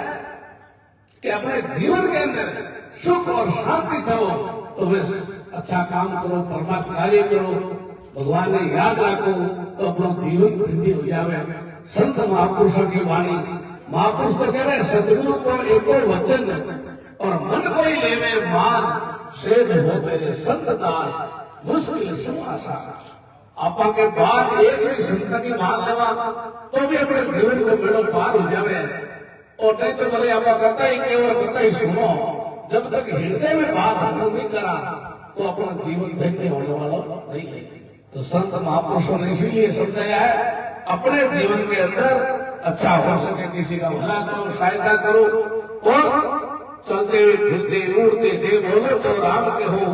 कि अपने जीवन के अंदर सुख और शांति चाहो तो बस अच्छा काम करो, परमात्मा कार्य करो, भगवान ने याद रखो तो अपना जीवन धन्य हो जावे। संत महापुरुषों की वाणी महापुरुष तो कह रहे सदगुरु को एको वचन और मन को ही लेवे मान सेध हो मेरे संत दास मुश्किल सुआसा। आपा के बाद एक भी संत की मान लेवा तो भी अपने जीवन को बेड़ो पार हो जावे और नहीं तो भले आपा करता ही केवल करता ही सुनो जब तक हृदय में बात हासिल नहीं करा तो अपना जीवन धन्य होने वाला नहीं है। तो संत महापुरुषों ने इसीलिए समझाया है अपने जीवन के अंदर अच्छा हो सके किसी का भला करो, सहायता करो और चलते हुए फिरते उड़ते जे बोलो तो राम के हो,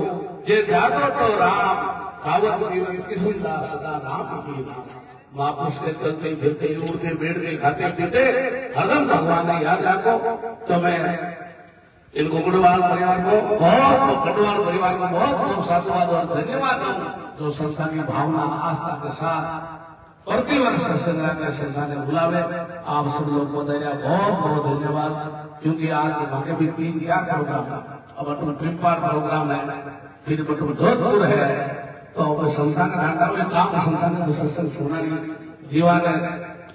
जे जागो तो राम, खावत पीवत किसुंदा सदा राम की। महापुरुष के चलते फिरते उड़ते बैठते खाते पीते हरदम भगवान ने याद रखो। तो मैं इनको गुणवान परिवार को बहुत बहुत साधुवाद और धन्यवाद दूं जो संता की भावना आस्था के साथ प्रतिवर्ष संघा ने बुलावे। आप सब लोग को बहुत बहुत धन्यवाद, क्योंकि आज वहां भी 3-4 प्रोग्राम है, अब अटूट ट्रिपार प्रोग्राम है, फिर बटू जोधपुर है, तो अब संतान घाटा हुए काम संतान तो सत्संग सुना नहीं जीवा ने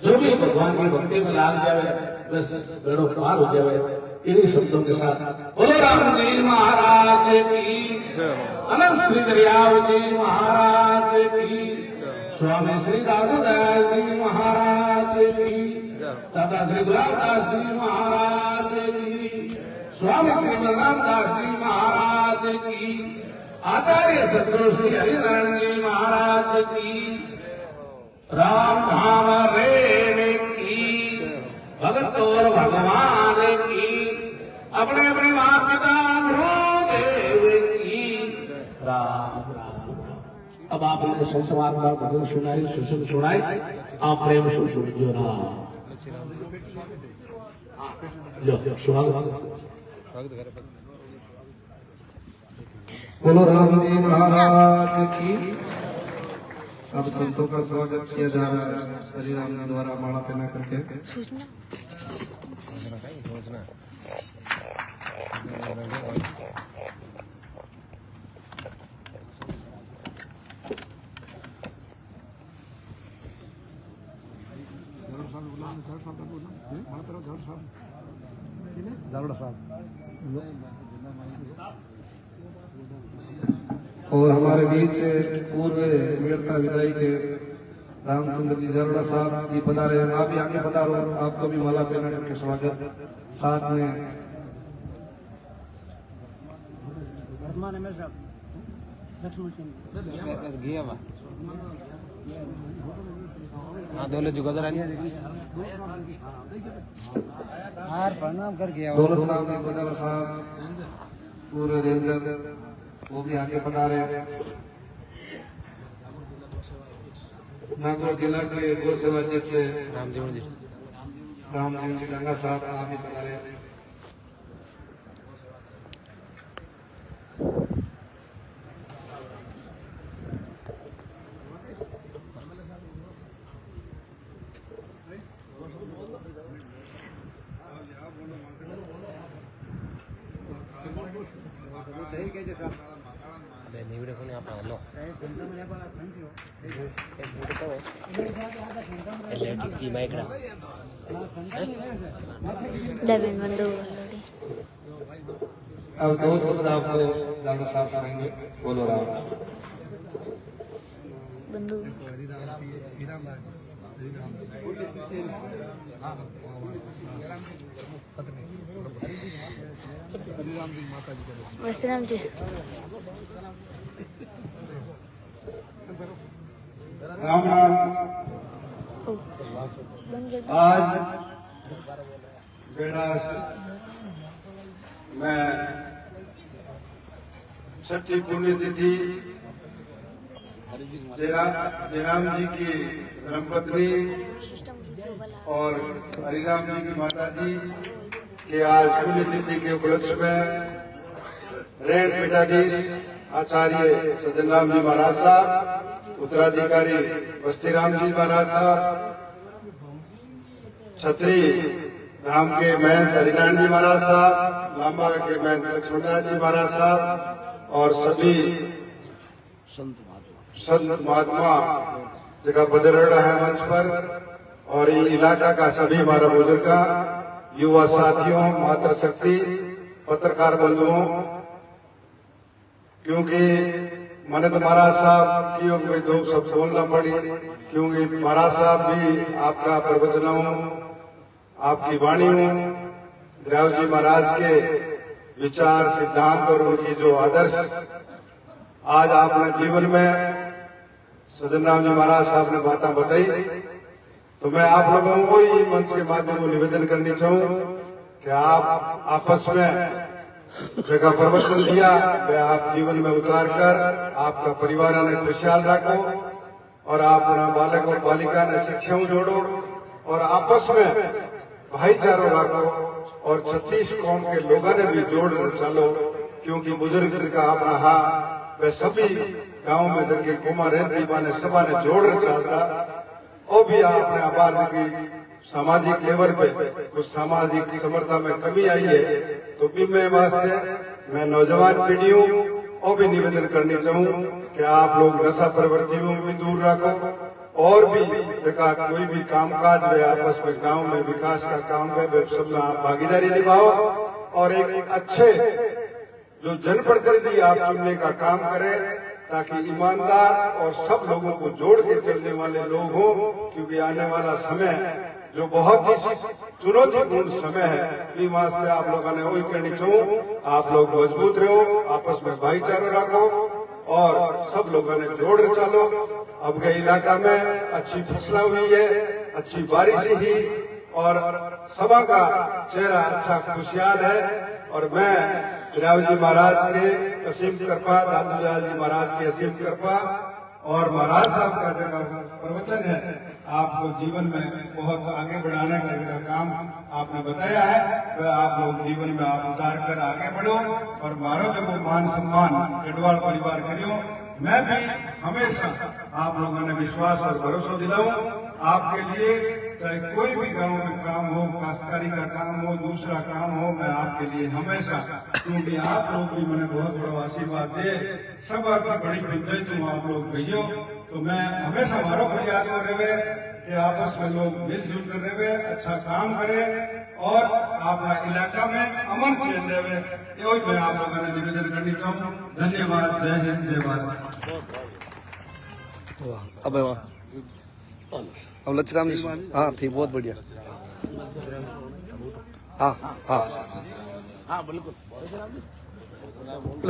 जो भी भगवान की भक्ति में लाग जावे बस बेड़ो पार हो जावे। इन्हीं शब्दों के साथ बोलो राम जी महाराज की अनंत श्री दरियाव जी महाराज की, स्वामी श्री दादूदास जी महाराज की, दादा श्री गुलाबदास जी महाराज की, स्वामी श्री बलरामदास जी महाराज की, आचार्य सतगुरु श्री हरिनारायण जी महाराज की, राम धाम रेने की, भगत और भगवान की, अपने अपने माता पिता गुरुदेव की, राम राम राम। अब आपने संत महात्मा भजन सुनाई, सुसुन सुनाई, आप प्रेम से सुनियो राम। लो स्वागत। बोलो राम जी महाराज की। अब संतों का स्वागत किया जा रहा है श्री राम जी द्वारा माला पहना करके। और हमारे बीच पूर्व वीरता विदाई के रामचंद्र जी जरड़ा साहब भी पधारे हैं। आप भी आगे पधारो, आपको भी माला पहना करके स्वागत। साथ में दौलत राम जी गोदारा साहब पूर्व रेंजर, वो भी आगे पधारे। नागौर जिला के गौ सेवा अध्यक्ष राम जी गंगा साहब आप भी पधारे। अब दो शब्द आपको जाना साफ करेंगे। बोलो राम बंधु। वस्त्राम जी राम राम। आज बेड़ा मैं छठी पुण्यतिथि जयराम जी की धर्मपत्नी और हरिराम जी की माता जी के आज पुण्यतिथि के उपलक्ष्य में रेण पीठाधीश आचार्य सज्जन राम जी महाराज साहब, उत्तराधिकारी बस्तीराम जी महाराज साहब, छतरी धाम के महंत हरिनारायण जी महाराज साहब, लांबा के महंत लक्ष्मणदास जी महाराज साहब और सभी संत महात्मा जगह पधरा है मंच पर, और ये इलाका का सभी हमारा बुजुर्गा, युवा साथियों, मातृशक्ति, पत्रकार बंधुओं, क्योंकि मैंने तो महाराज साहब की कोई दो शब्द बोलना पड़ी, क्योंकि महाराज साहब भी आपका प्रवचन हूँ, आपकी वाणी हूँ। द्राव जी महाराज के विचार, सिद्धांत और उनकी जो आदर्श आज आपने जीवन में सज्जन राम जी महाराज साहब ने बातें बताई, तो मैं आप लोगों को ही मंच के माध्यम से निवेदन करनी चाहूँ कि आप आपस में जगह प्रवचन दिया वह आप जीवन में उतार कर आपका परिवार ने खुशहाल रखो और अपना बालक और बालिका ने शिक्षा जोड़ो और आपस में भाईचारा रखो और 36 कौम के लोगों ने भी जोड़ चलो, क्योंकि बुजुर्ग का अपना हा वह सभी गांव में जबकि कुमार रहती माने सभा ने जोड़ चलता, और भी आपने आबाद की सामाजिक लेवल पे कुछ सामाजिक समर्था में कमी आई है, तो भी मैं वास्ते मैं नौजवान पीढ़ियों और भी निवेदन करनी चाहूँ कि आप लोग नशा प्रवृत्तियों में भी दूर रखो और भी जगह कोई भी कामकाज वे आपस में गांव में विकास का काम है वे सब में आप भागीदारी निभाओ और एक अच्छे जो जनप्रतिनिधि आप चुनने का काम करें, ताकि ईमानदार और सब लोगों को जोड़ के चलने वाले लोग हों, क्योंकि आने वाला समय जो बहुत ही चुनौतीपूर्ण समय है, ये वास्ते आप लोगों ने वही कहनी चाहूँ, आप लोग मजबूत रहो, आपस में भाईचारा रखो और सब लोगों ने जोड़ चलो। अब के इलाका में अच्छी फसलें हुई है, अच्छी बारिश ही और सभा का चेहरा अच्छा खुशहाल है। और मैं राव जी महाराज के असीम कृपा, दादू दयाल जी महाराज की असीम कृपा और महाराज साहब का जगह प्रवचन है, आपको जीवन में बहुत आगे बढ़ाने का जगह काम आपने बताया है, वह आप लोग जीवन में आप उतार कर आगे बढ़ो और मारो जब वो मान सम्मान गढ़वाल परिवार करियो। मैं भी हमेशा आप लोगों ने विश्वास और भरोसा दिलाऊं आपके लिए, चाहे कोई भी गांव में काम हो, काश्तकारी का काम हो, दूसरा काम हो, मैं आपके लिए हमेशा, क्योंकि आप लोग भी मैंने बहुत बड़ा आशीर्वाद दे, सभा की बड़ी पंचायत में आप लोग भेजो, तो मैं हमेशा हमारा प्रयास कर रहे कि आपस में लोग मिलजुल कर रहे, अच्छा काम करें और अपना इलाका में अमन चैन रहे, यही मैं आप लोगों ने निवेदन करनी चाहूँ। धन्यवाद। जय हिंद, जय भारत। अब लच्छराम जी, हाँ ठीक, बहुत बढ़िया। हाँ हाँ हाँ बिल्कुल।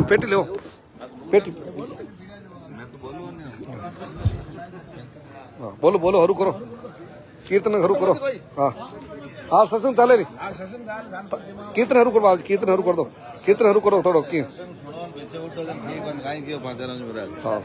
पेटी लो, पेटी हाँ, बोलो बोलो, हरू करो, कीर्तन हरू करो। हाँ हाँ, सत्संग चाले नहीं, कीर्तन हरू करो, कीर्तन हरू कर दो, कीर्तन हरू करो थोड़ो की। हाँ।